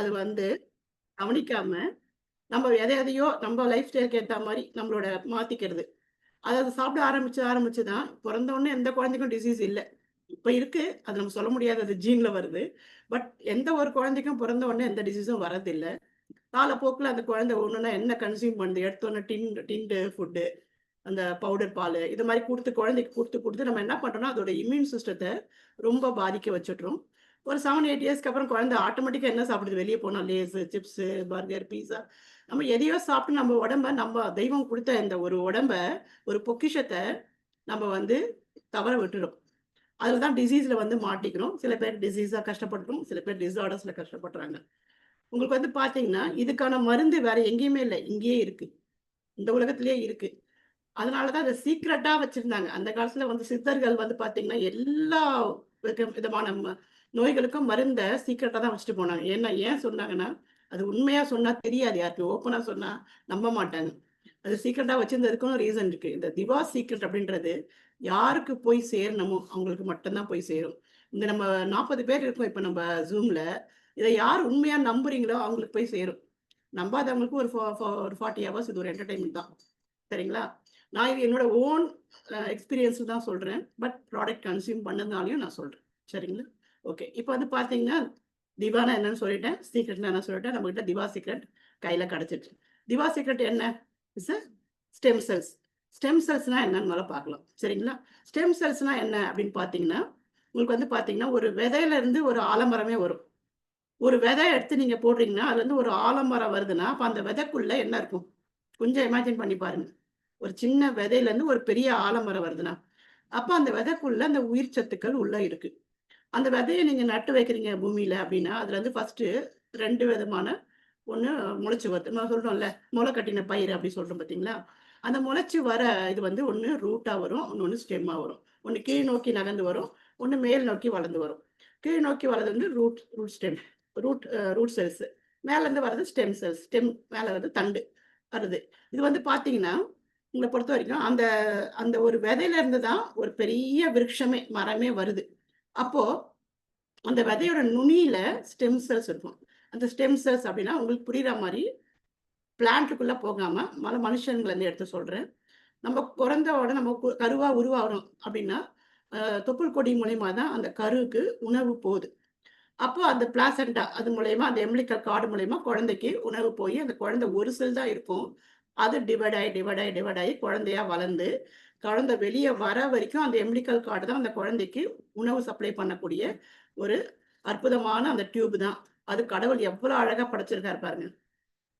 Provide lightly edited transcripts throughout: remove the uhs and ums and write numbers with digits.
அது வந்து கவனிக்காம, நம்ம எதையோ நம்ம லைஃப் ஸ்டைலுக்கு ஏத்த மாரி நம்மளோட மாத்திக்கிறது. அதாவது சாப்பிட ஆரம்பிச்சு தான் பொறந்த உடனே எந்த குழந்தைக்கும் டிசீஸ் இல்ல. இப்ப இருக்கு. அது நம்ம சொல்ல முடியாது. அது ஜீன்ல வருது. பட் எந்த ஒரு குழந்தைக்கும் பொறந்த உடனே எந்த டிசீஸும் வரதில்ல. காலப்போக்குல அந்த குழந்தை ஒண்ணுன்னா என்ன கன்சியூம் பண்ணுது? எடுத்தோனே டின்டு ஃபுட்டு, அந்த பவுடர் பாலு, இது மாரி குழந்தைக்கு குடுத்து நம்ம என்ன பண்றோம்னா, அதோட இம்யூன் சிஸ்டத்த ரொம்ப பாதிக்க வச்சுடுறோம். ஒரு 7, 8 இயர்ஸ்க்கு அப்புறம் குழந்தை ஆட்டோமேட்டிக்கா என்ன சாப்பிடுது? வெளிய போனா லேஸு, சிப்ஸு, பர்கர், பீஸா நம்ம எதையோ சாப்பிட்டு நம்ம உடம்ப நம்ம தெய்வம் குடுத்த இந்த ஒரு உடம்ப, ஒரு பொக்கிஷத்த நம்ம வந்து தவற விட்டுறோம். அதுல தான் டிசீஸ்ல வந்து மாட்டிக்கிறோம். சில பேர் டிசீஸா கஷ்டப்படுறோம். சில பேர் டிஸார்டர்ஸ்ல கஷ்டப்படுறாங்க. உங்களுக்கு வந்து பார்த்தீங்கன்னா, இதுக்கான மருந்து வேற எங்கேயுமே இல்ல. இங்கேயே இருக்கு. இந்த உலகத்திலேயே இருக்கு. அதனால தான் அத சீக்ரெட்டா வச்சிருந்தாங்க. அந்த காலத்துல வந்து சித்தர்கள் வந்து பார்த்தீங்கன்னா, எல்லா விதமான நோய்களுக்கும் மருந்த சீக்ரெட்டா தான் வச்சுட்டு போனாங்க. ஏன் சொன்னாங்கன்னா, அது உண்மையா சொன்னா தெரியாது யாருக்கும். ஓப்பனா சொன்னா நம்ப மாட்டாங்க. அது சீக்ரெட்டா வச்சிருந்ததுக்கும் ரீசன் இருக்கு. இந்த திவா சீக்ரெட் அப்படின்றது யாருக்கு போய் சேரணுமோ, அவங்களுக்கு மட்டும் தான் போய் சேரும். இந்த நம்ம 40 பேர் இருக்கோம் இப்ப நம்ம Zoomல. இத யார் உண்மையா நம்புறீங்களோ அவங்களுக்கு போய் சேரும். நம்பாதவங்களுக்கு ஒரு ஒரு 40 ஹவர்ஸ் இது ஒரு என்டர்டெயின்மென்ட் தான். சரிங்களா? நான் இது என்னோட ஓன் எக்ஸ்பீரியன்ஸ்ல தான் சொல்றேன். பட் ப்ராடக்ட் கன்சியூம் பண்ணதுனாலயும் நான் சொல்றேன். சரிங்களா? ஓகே. இப்ப வந்து பார்த்தீங்கன்னா, திவானா என்னன்னு சொல்லிட்டேன். சீக்ரெட்னா என்ன சொல்லிட்டேன். நம்மகிட்ட திவா சீக்ரெட் கையில கிடைச்சிருச்சு. திவா சீக்ரெட் என்ன? It's a stem cells. Stem செல்ஸ்னா என்னன்னு முதல்ல பார்க்கலாம். சரிங்களா? ஸ்டெம் செல்ஸ்னா என்ன அப்படின்னு பார்த்தீங்கன்னா, உங்களுக்கு வந்து பார்த்தீங்கன்னா, ஒரு விதையில இருந்து ஒரு ஆலமரமே வரும். ஒரு விதை எடுத்து நீங்க போடுறீங்கன்னா, அதுலருந்து ஒரு ஆலமரம் வருதுன்னா, அப்ப அந்த விதைக்குள்ள என்ன இருக்கும்? கொஞ்சம் இமேஜின் பண்ணி பாருங்க. ஒரு சின்ன விதையிலேருந்து ஒரு பெரிய ஆலமரம் வருதுன்னா, அப்ப அந்த விதைக்குள்ள அந்த உயிர் சத்துக்கள் உள்ள இருக்கு. அந்த விதைய நீங்க நட்டு வைக்கிறீங்க பூமியில அப்படின்னா, அதுலருந்து ஃபர்ஸ்ட்டு 2 விதமான ஒண்ணு முளைச்சு வருது. நான் சொல்றோம்ல, "முளை கட்டின பயிர்" அப்படி சொல்றோம் பார்த்தீங்களா? அந்த முளைச்சு வர இது வந்து ஒண்ணு ரூட்டா வரும். இன்னொன்னு ஸ்டெம்மா வரும். ஒண்ணு கீழ் நோக்கி நகர்ந்து வரும். ஒண்ணு மேல் நோக்கி வளர்ந்து வரும். கீழ் நோக்கி வர்றது வந்து ரூட் ஸ்டெம். Root cells. மேலேருந்து வர்றது ஸ்டெம் செல்ஸ். ஸ்டெம் மேல வந்து தண்டு வருது. இது வந்து பார்த்தீங்கன்னா, உங்கள பொறுத்தவரைக்கும் அந்த அந்த ஒரு விதையில இருந்து தான் ஒரு பெரிய விருட்சமே, மரமே வருது. அப்போ அந்த விதையோட நுனியில ஸ்டெம் செல்ஸ் இருக்கும். அந்த ஸ்டெம் செல்ஸ் அப்டின்னா, உங்களுக்கு புரியிற மாரி பிளான்ட்க்குள்ள போகாம, மனுஷங்கள எடுத்து சொல்றேன். நம்ம பொறந்த உடனே நம்ம கருவா உருவாகுறோம் அப்டின்னா, தொப்புள் கொடி மூலியமா தான் அந்த கருவுக்கு உணவு போது. அப்போ அந்த பிளாசென்டா அது மூலியமா அந்த எம்பிலிக்கல் கார்ட் மூலியமா குழந்தைக்கு உணவு போய், அந்த குழந்தை ஒரு செல் தான் இருக்கும். அது டிவைட் ஆயி குழந்தையா வளர்ந்து, குழந்தை வெளிய வர வரைக்கும் அந்த எம்பிலிக்கல் கார்ட் தான் அந்த குழந்தைக்கு உணவு சப்ளை பண்ணக்கூடிய ஒரு அற்புதமான அந்த டியூப் தான். அது கடவுள் எவ்வளோ அழகா படைச்சிருக்காரு பாருங்க.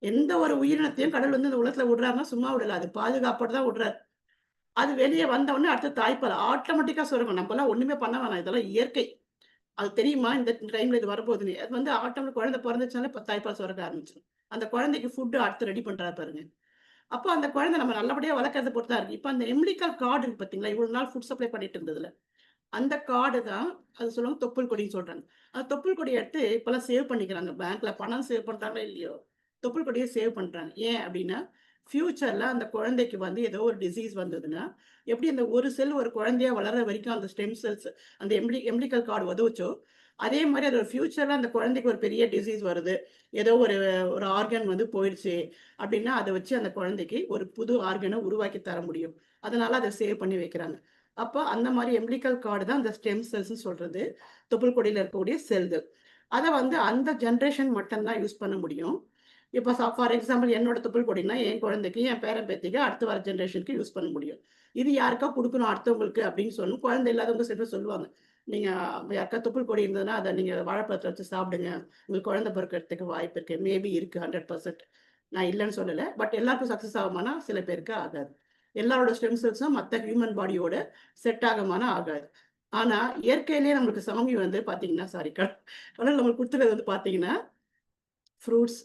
எந்த ஒரு உயிரினத்தையும் கடவுள் வந்து இந்த உலகத்துல விடுறாருன்னா, சும்மா விடல. அது பாதுகாப்போட தான் விடுறாரு. அது வெளிய வந்த உடனே அடுத்து தாய்ப்பால் ஆட்டோமேட்டிக்கா சுரக்கும். நம்பலாம் ஒண்ணுமே பண்ண வேணாம். இதெல்லாம் இயற்கை. அது தெரியுமா? இந்த டைம்ல இது வரப்போகுதுன்னு. அது வந்து குழந்தை பொறந்துச்சுனாலே தாய்ப்பால் சுரக்க ஆரம்பிச்சுரும். அந்த குழந்தைக்கு ஃபுட் அடுத்து ரெடி பண்றாரு பாருங்க. அப்போ அந்த குழந்தை நம்ம நல்லபடியா வளர்க்கறத பொறுத்து தான் இருக்கு. இப்ப அந்த எம்பிலிக்கல் கார்ட் இருக்கு பார்த்தீங்களா? இவ்வளவு நாள் ஃபுட் சப்ளை பண்ணிட்டு இருந்ததுல. அந்த கார்டு தான் அது சொல்லுவாங்க தொப்புள் கொடின்னு சொல்றாங்க. அந்த தொப்புள் கொடிய எடுத்து இப்பலாம் சேவ் பண்ணிக்கிறாங்க. பேங்க்ல பணம் சேவ் பண்றாங்களோ இல்லையோ, தொப்புள் கொடிய சேவ் பண்றாங்க. ஏன் அப்டின்னா, ஃபியூச்சர்ல அந்த குழந்தைக்கு வந்து ஏதோ ஒரு டிசீஸ் வந்ததுன்னா, எப்படி அந்த ஒரு செல் ஒரு குழந்தையா வளர்ற வரைக்கும் அந்த ஸ்டெம் செல்ஸ் அந்த எம்பிலிக்கல் கார்டு உதவுச்சோ, அதே மாரி அது ஃபியூச்சர்ல அந்த குழந்தைக்கு ஒரு பெரிய டிசீஸ் வருது. ஏதோ ஒரு ஒரு ஆர்கன் வந்து போயிடுச்சு அப்டின்னா, அத வச்சு அந்த குழந்தைக்கு ஒரு புது ஆர்கன உருவாக்கி தர முடியும். அதனால அத சேவ் பண்ணி வைக்கிறாங்க. அப்ப அந்த மாரி எம்பிலிக்கல் கார்டு தான் அந்த ஸ்டெம் செல்ஸ்ன்னு சொல்றது. தொப்புள் கொடியில இருக்கக்கூடிய செல்கள். அத வந்து அந்த ஜெனரேஷன் மட்டும் தான் யூஸ் பண்ண முடியும். இப்ப ஃபார் எக்ஸாம்பிள் என்னோட தொப்புள் கொடின்னா, என் குழந்தைக்கு, என் பேரன் பேத்திக்கு அடுத்து வர ஜெனரேஷனுக்கு யூஸ் பண்ண முடியும். இது யாருக்கோ குடுக்கணும் அடுத்தவங்களுக்கு அப்படின்னு சொல்லணும். குழந்தை இல்லாதவங்க சில பேர் சொல்லுவாங்க. நீங்க யாருக்கா தொப்புள் கொடி இருந்ததுன்னா, அத நீங்க வாழைப்பழத்த வச்சு சாப்பிடுங்க. உங்களுக்கு குழந்தை பொறக்கறதுக்கு வாய்ப்பு இருக்கு. மேபி இருக்கு 100%. நான் இல்லன்னு சொல்லல. பட் எல்லாருக்கும் சக்சஸ் ஆகுமான்னா, சில பேருக்கு ஆகாது. எல்லாரோட ஸ்டெம் செல்ஸும் மத்த ஹியூமன் பாடியோட செட் ஆகுமானா ஆகாது. ஆனா, இயற்கையிலேயே நம்மளுக்கு சாமி வந்து பார்த்தீங்கன்னா, சாரி கடவுள் நம்மளுக்கு குடுத்துருக்கிறது வந்து பார்த்தீங்கன்னா, ஃப்ரூட்ஸ்.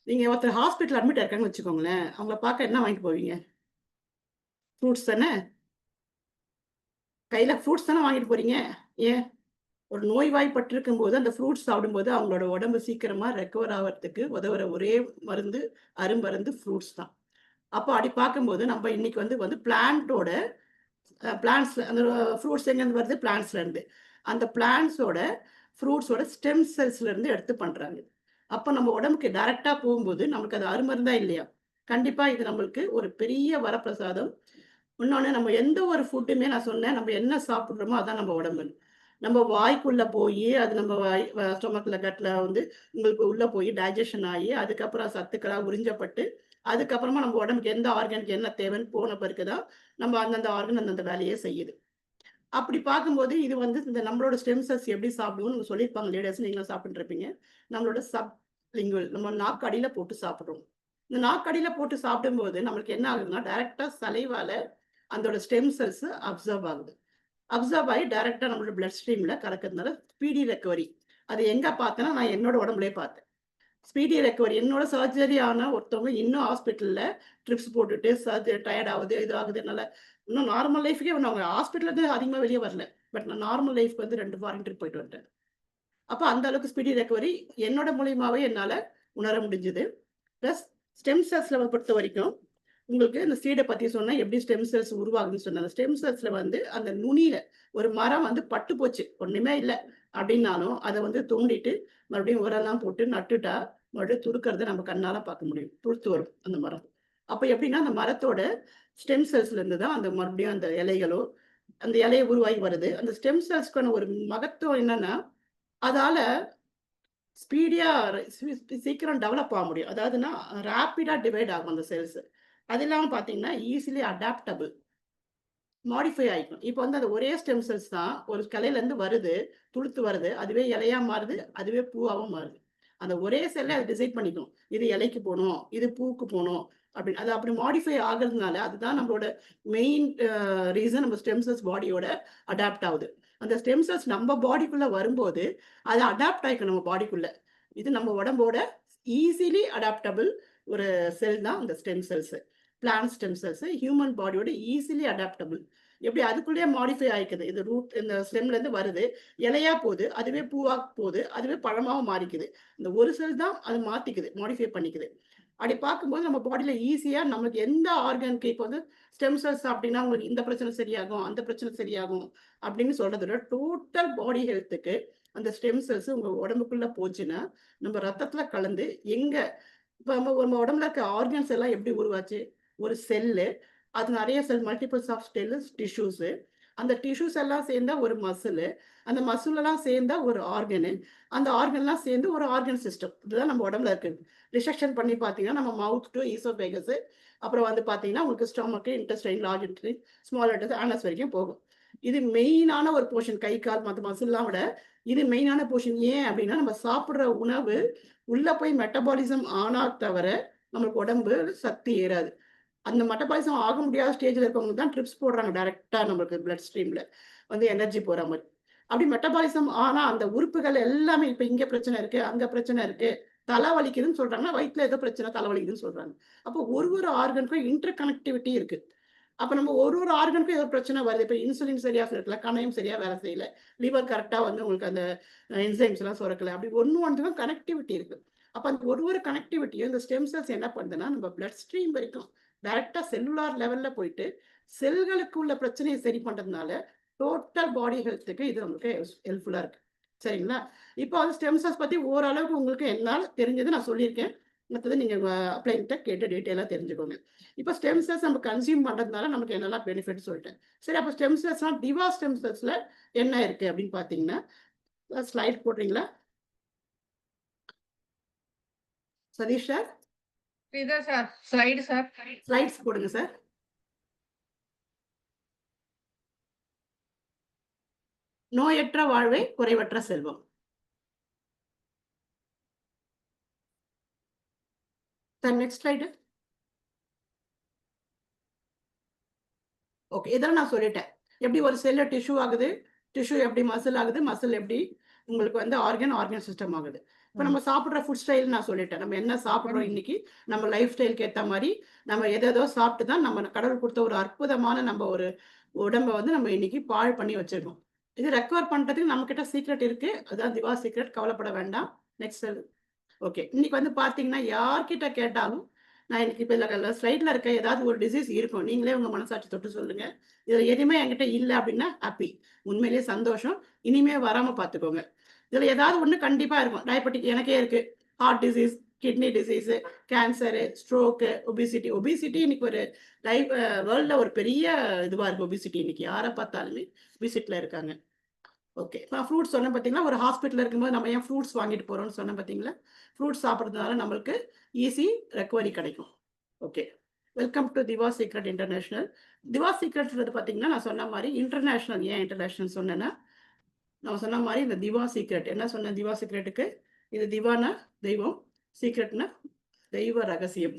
நீங்க ஒருத்தர் ஹாஸ்பிட்டல்ல அட்மிட் ஆயிருக்காங்கன்னு வச்சுக்கோங்களேன். அவங்கள பார்க்க என்ன வாங்கிட்டு போவீங்க? ஃப்ரூட்ஸ் தானே? கையில ஃப்ரூட்ஸ் தானே வாங்கிட்டு போறீங்க. ஏன்? ஒரு நோய்வாய்ப்பட்டிருக்கும்போது அந்த ஃப்ரூட்ஸ் சாப்பிடும்போது அவங்களோட உடம்பு சீக்கிரமா ரெக்கவர் ஆவறதுக்கு உதவுற ஒரே மருந்து, அருமருந்து ஃப்ரூட்ஸ் தான். அப்ப அப்படி பார்க்கும்போது நம்ம இன்னைக்கு வந்து வந்து பிளான்ட்டோட பிளான்ட்ஸ்ல அந்த ஃப்ரூட்ஸ் எங்கேருந்து வருது? பிளான்ட்ஸ்ல இருந்து. அந்த பிளான்ட்ஸோட ஃப்ரூட்ஸோட ஸ்டெம் செல்ஸ்ல இருந்து எடுத்து பண்றாங்க. அப்ப நம்ம உடம்புக்கு டைரக்ட்டா போகும்போது, நமக்கு அது அருமருந்தா இல்லையா? கண்டிப்பா இது நம்மளுக்கு ஒரு பெரிய வரப்பிரசாதம். இன்னொன்னு நம்ம எந்த ஒரு ஃபுட்டுமே நான் சொன்னேன், நம்ம என்ன சாப்பிடுறோமோ அதான் நம்ம உடம்பு. நம்ம வாய்க்குள்ள போயி, அது நம்ம வாய் ஸ்டொமக்ல, கட்ல வந்து உங்களுக்கு உள்ள போய் டைஜஷன் ஆயி, அதுக்கப்புறம் சத்துக்களா உறிஞ்சப்பட்டு, அதுக்கப்புறமா நம்ம உடம்புக்கு எந்த ஆர்கனுக்கு என்ன தேவைன்னு போன பிறகு தான், நம்ம அந்தந்த ஆர்கன் அந்தந்த வேலைய செய்யுது. அப்படி பார்க்கும்போது, இது வந்து இந்த நம்மளோட ஸ்டெம் செல்ஸ் எப்படி சாப்பிடுவோம்னு சொல்லியிருப்பாங்க லீடர்ஸ். நீங்களும் சாப்பிட்டுருப்பீங்க. நம்மளோட லிங்குவல் நம்ம நாக்கு அடியில போட்டு சாப்பிடுறோம். இந்த நாக்கு அடியில போட்டு சாப்பிடும்போது, நம்மளுக்கு என்ன ஆகுதுன்னா, டைரக்ட்டா சலைவால அதோட ஸ்டெம் செல்ஸ் அப்சர்வ் ஆகுது. அப்சர்வ் ஆயி டைரக்ட்டா நம்மளோட பிளட் ஸ்ட்ரீம்ல கலக்கிறதுனால ஸ்பீடி ரெக்கவரி. அது எங்க பார்த்தேன்னா, நான் என்னோட உடம்புலயே பார்த்தேன். ஸ்பீடி ரெக்கவரி என்னோட சர்ஜரி ஆன ஒருத்தவங்க இன்னும் ஹாஸ்பிட்டல்ல ட்ரிப்ஸ் போட்டுட்டு டயர்ட் ஆவுது, இது ஆகுது. என்னால இன்னும் நார்மல் லைஃப்க்கே அவங்க ஹாஸ்பிட்டல்ல இருந்து அதிகமா வெளிய வரல. பட் நான் நார்மல் லைஃப்க்கு வந்து 2 ஃபாரின் ட்ரிப் போயிட்டு வந்துட்டேன். அப்ப அந்த அளவுக்கு ஸ்பீடி ரெக்கவரி என்னோட மூலியமாவே என்னால உணர முடிஞ்சது. பிளஸ் ஸ்டெம் செல்ஸ்ல பொறுத்தவரைக்கும், உங்களுக்கு இந்த சீட பத்தி சொன்னேன். எப்படி ஸ்டெம் செல்ஸ் உருவாகுதுன்னு சொன்னேன். அந்த ஸ்டெம் செல்ஸ்ல வந்து அந்த நுனியில ஒரு மரம் வந்து பட்டு போச்சு. ஒண்ணுமே இல்ல அப்டின்னாலும், அத வந்து தோண்டிட்டு, மறுபடியும் உரம்லாம் போட்டு நட்டுட்டா, மறுபடியும் துளுக்கறத நம்ம கண்ணால பார்க்க முடியும். துளுத்து வரும் அந்த மரம். அப்ப எப்டின்னா, அந்த மரத்தோட ஸ்டெம் செல்ஸ்ல இருந்து தான் அந்த மறுபடியும் அந்த இலைகளோ, அந்த இலைய உருவாகி வருது. அந்த ஸ்டெம் செல்ஸ்க்கான ஒரு மகத்துவம் என்னன்னா, அதால ஸ்பீடியா சீக்கிரம் டெவலப் ஆக முடியும். அதாவதுன்னா, ராப்பிடா டிவைட் ஆகும் அந்த செல்ஸ். அது இல்லாம பார்த்தீங்கன்னா, ஈசிலி அடாப்டபிள். மாடிஃபை ஆயிக்கும். இப்ப வந்து அது ஒரே ஸ்டெம் செல்ஸ் தான் ஒரு கிளையிலேருந்து வருது, துளுத்து வருது. அதுவே இலையா மாறுது, அதுவே பூவாவும் மாறுது. அந்த ஒரே செல்லே அது டிசைட் பண்ணிக்கும். இது இலைக்கு போணும், இது பூவுக்கு போணும் அப்படின்னு. அது அப்படி மாடிஃபை ஆகுறதுனால, அதுதான் நம்மளோட மெயின் ரீசன் நம்ம ஸ்டெம் செல்ஸ் பாடியோட அடாப்ட் ஆகுது. அந்த ஸ்டெம் செல்ஸ் நம்ம பாடிக்குள்ள வரும்போது, அது அடாப்ட் ஆயிக்கும் நம்ம பாடிக்குள்ள. இது நம்ம உடம்போட ஈசிலி அடாப்டபிள் ஒரு செல் தான் இந்த stem cells. Plant stem cells human பாடியோட ஈசிலி அடாப்டபிள். எப்படி அதுக்குள்ளேயே மாடிஃபை ஆயிக்குது. இது ரூட் இந்த ஸ்டெம்ல இருந்து வருது. இலையா போது, அதுவே பூவா போது, அதுவே பழமாவும் மாறிக்குது. இந்த ஒரு செல் தான் அது மாத்திக்குது, மாடிஃபை பண்ணிக்குது. அப்படி பார்க்கும்போது நம்ம பாடியில ஈஸியா நமக்கு எந்த ஆர்கனுக்கு இப்போ வந்து ஸ்டெம் செல்ஸ் சாப்பிட்டீங்கன்னா, உங்களுக்கு இந்த பிரச்சனை சரியாகும், அந்த பிரச்சனை சரியாகும் அப்படின்னு சொல்றத விட, டோட்டல் பாடி ஹெல்த்துக்கு அந்த ஸ்டெம் செல்ஸ் உங்க உடம்புக்குள்ள போச்சுன்னா, நம்ம ரத்தத்துல கலந்து எங்க இப்ப நம்ம உடம்புல இருக்க ஆர்கன்ஸ் எல்லாம் எப்படி உருவாச்சு? ஒரு செல்லு, அது நெறைய செல் மல்டிபிள்ஸ் ஆஃப் டிஷ்யூஸு. அந்த டிஷ்யூஸ் எல்லாம் சேர்ந்தா ஒரு மசிலு. அந்த மசில் எல்லாம் சேர்ந்தா ஒரு ஆர்கனு. அந்த ஆர்கன்லாம் சேர்ந்து ஒரு ஆர்கன் சிஸ்டம். இதுதான் நம்ம உடம்புல இருக்குது. டிசெக்ஷன் பண்ணி பார்த்தீங்கன்னா, நம்ம மவுத் டூ ஈசோஃபேகஸ் அப்புறம் வந்து பார்த்தீங்கன்னா, உங்களுக்கு stomach, intestine, large intestine, small intestine, anus வரைக்கும் போகும். இது மெயினான ஒரு போர்ஷன். கை, கால் மத்த மசில்லாம் விட இது மெயினான போர்ஷன். ஏன் அப்டின்னா, நம்ம சாப்பிடுற உணவு உள்ள போய் மெட்டபாலிசம் ஆனா தவிர, நமக்கு உடம்பு சத்து ஏறாது. அந்த மெட்டபாலிசம் ஆக முடியாத ஸ்டேஜ்ல இருக்கவங்களுக்கு தான் ட்ரிப்ஸ் போடுறாங்க டைரக்ட்டா நம்மளுக்கு பிளட் ஸ்ட்ரீம்ல வந்து எனர்ஜி போற மாரி. அப்படி மெட்டபாலிசம் ஆனா அந்த உறுப்புகள் எல்லாமே இப்ப இங்க பிரச்சனை இருக்கு, அங்க பிரச்சனை இருக்கு, தலை வலிக்குதுன்னு சொல்றாங்கன்னா, வயித்துல ஏதோ பிரச்சனை தலை வலிக்குதுன்னு சொல்றாங்க. அப்போ ஒரு ஆர்கனுக்கும் இன்டர் கனெக்டிவிட்டி இருக்கு. அப்ப நம்ம ஒரு ஆர்கனுக்கும் ஏதோ பிரச்சனை வருது. இப்ப இன்சுலின் சரியா சுரக்கல, கணையம் சரியா வேலை செய்யல, லிவர் கரெக்ட்டா வந்து உங்களுக்கு அந்த என்சைம்ஸ்லாம் சுரக்கல. அப்படி ஒண்ணுக்கும் கனெக்டிவிட்டி இருக்கு. அப்ப அந்த ஒரு கனெக்டிவிட்டியும் இந்த ஸ்டெம் செல்ஸ் என்ன பண்ணுதுன்னா, நம்ம பிளட் ஸ்ட்ரீம் வரைக்கும் டைரக்ட்டா செல்லுலார் லெவல்ல போயிட்டு, செல்களுக்கு உள்ள பிரச்சனைய சரி பண்றதுனால, டோட்டல் பாடி ஹெல்த்துக்கு இது நமக்கு ஹெல்ப்ஃபுல்லா இருக்கு. சரிங்களா? இப்போ வந்து ஸ்டெம் செல்ஸ் பத்தி ஓரளவுக்கு உங்களுக்கு என்னால தெரிஞ்சத நான் சொல்லியிருக்கேன். மத்தத நீங்க அப்ளைன்ட்ட கேட்டு டீட்டெயிலா தெரிஞ்சுக்கோங்க. இப்ப ஸ்டெம் செல்ஸ் நம்ம கன்சியூம் பண்றதுனால நமக்கு என்னலாம் பெனிஃபிட் சொல்லிட்டேன். சரி அப்ப ஸ்டெம் செல்ஸ்னா டிவா ஸ்டெம் செல்ஸ்ல என்ன இருக்கு அப்படின்னு பார்த்தீங்கன்னா, ஸ்லைட் போடுறீங்களா? சதீஷ் சார், இதான் சார். Slide sir. ஸ்லைட்ஸ் போடுங்க சார். நோயற்ற வாழ்வே குறைவற்ற செல்வம். Sir next slide. ஓகே. இதெல்லாம் நான் சொல்லிட்டேன். எப்படி ஒரு செல்ல டிஷ்யூ ஆகுது, டிஷ்யூ எப்படி மசில் ஆகுது, மசில் எப்படி உங்களுக்கு வந்து ஆர்கன் சிஸ்டம் ஆகுது. இப்ப நம்ம சாப்பிடுற ஃபுட் ஸ்டைல் நான் சொல்லிட்டேன். நம்ம என்ன சாப்பிடுறோம் இன்னைக்கு, நம்ம லைஃப் ஸ்டைலுக்கு ஏத்த மாரி, நம்ம எதேதோ சாப்பிட்டு தான் நம்ம கடவுள் குடுத்த ஒரு அற்புதமான நம்ம ஒரு உடம்ப வந்து நம்ம இன்னைக்கு பாழ் பண்ணி வச்சிருக்கோம். இது ரெக்கவர் பண்றதுக்கு நம்மகிட்ட சீக்ரெட் இருக்கு. அதான் திவா சீக்ரெட். கவலைப்பட வேண்டாம். Next okay. இன்னைக்கு வந்து பார்த்தீங்கன்னா, யார்கிட்ட கேட்டாலும், நான் எனக்கு இப்ப இதுல ஸ்லைட்ல இருக்க ஏதாவது ஒரு டிசீஸ் இருக்கும். நீங்களே உங்க மனசாட்சி தொட்டு சொல்லுங்க. இதுல எதுவுமே என்கிட்ட இல்ல அப்டின்னா, ஹாப்பி. உண்மையிலேயே சந்தோஷம். இனிமே வராம பார்த்துக்கோங்க. இதுல ஏதாவது ஒண்ணு கண்டிப்பா இருக்கும். டயபெட்டிக் எனக்கே இருக்கு. Heart disease, kidney disease, cancer, stroke, obesity இன்னைக்கு ஒரு லைஃப் வேர்ல்டில் ஒரு பெரிய இதுவாக இருக்குது. ஒபிசிட்டி இன்னைக்கு யாரை பார்த்தாலுமே ஒபிசிட்டியில் இருக்காங்க. ஓகே, நான் ஃப்ரூட்ஸ் சொன்னேன் பார்த்தீங்களா, ஒரு ஹாஸ்பிட்டலில் இருக்கும்போது நம்ம ஏன் ஃப்ரூட்ஸ் வாங்கிட்டு போகிறோம்னு சொன்னேன் பார்த்தீங்களா, ஃப்ரூட்ஸ் சாப்பிட்றதுனால நம்மளுக்கு ஈஸி ரெக்கவரி கிடைக்கும். Okay, welcome to Diva Secret international. Diva சீக்ரெட்ன்றது பார்த்தீங்கன்னா, நான் சொன்ன மாதிரி இன்டர்நேஷ்னல். ஏன் இன்டர்நேஷ்னல் சொன்னேன்னா, நான் சொன்ன மாதிரி இந்த திவா சீக்ரெட் என்ன சொன்னேன், திவா சீக்ரெட்டுக்கு இது திவானா தெய்வம், சீக்ரெட்னா தெய்வ ரகசியம்.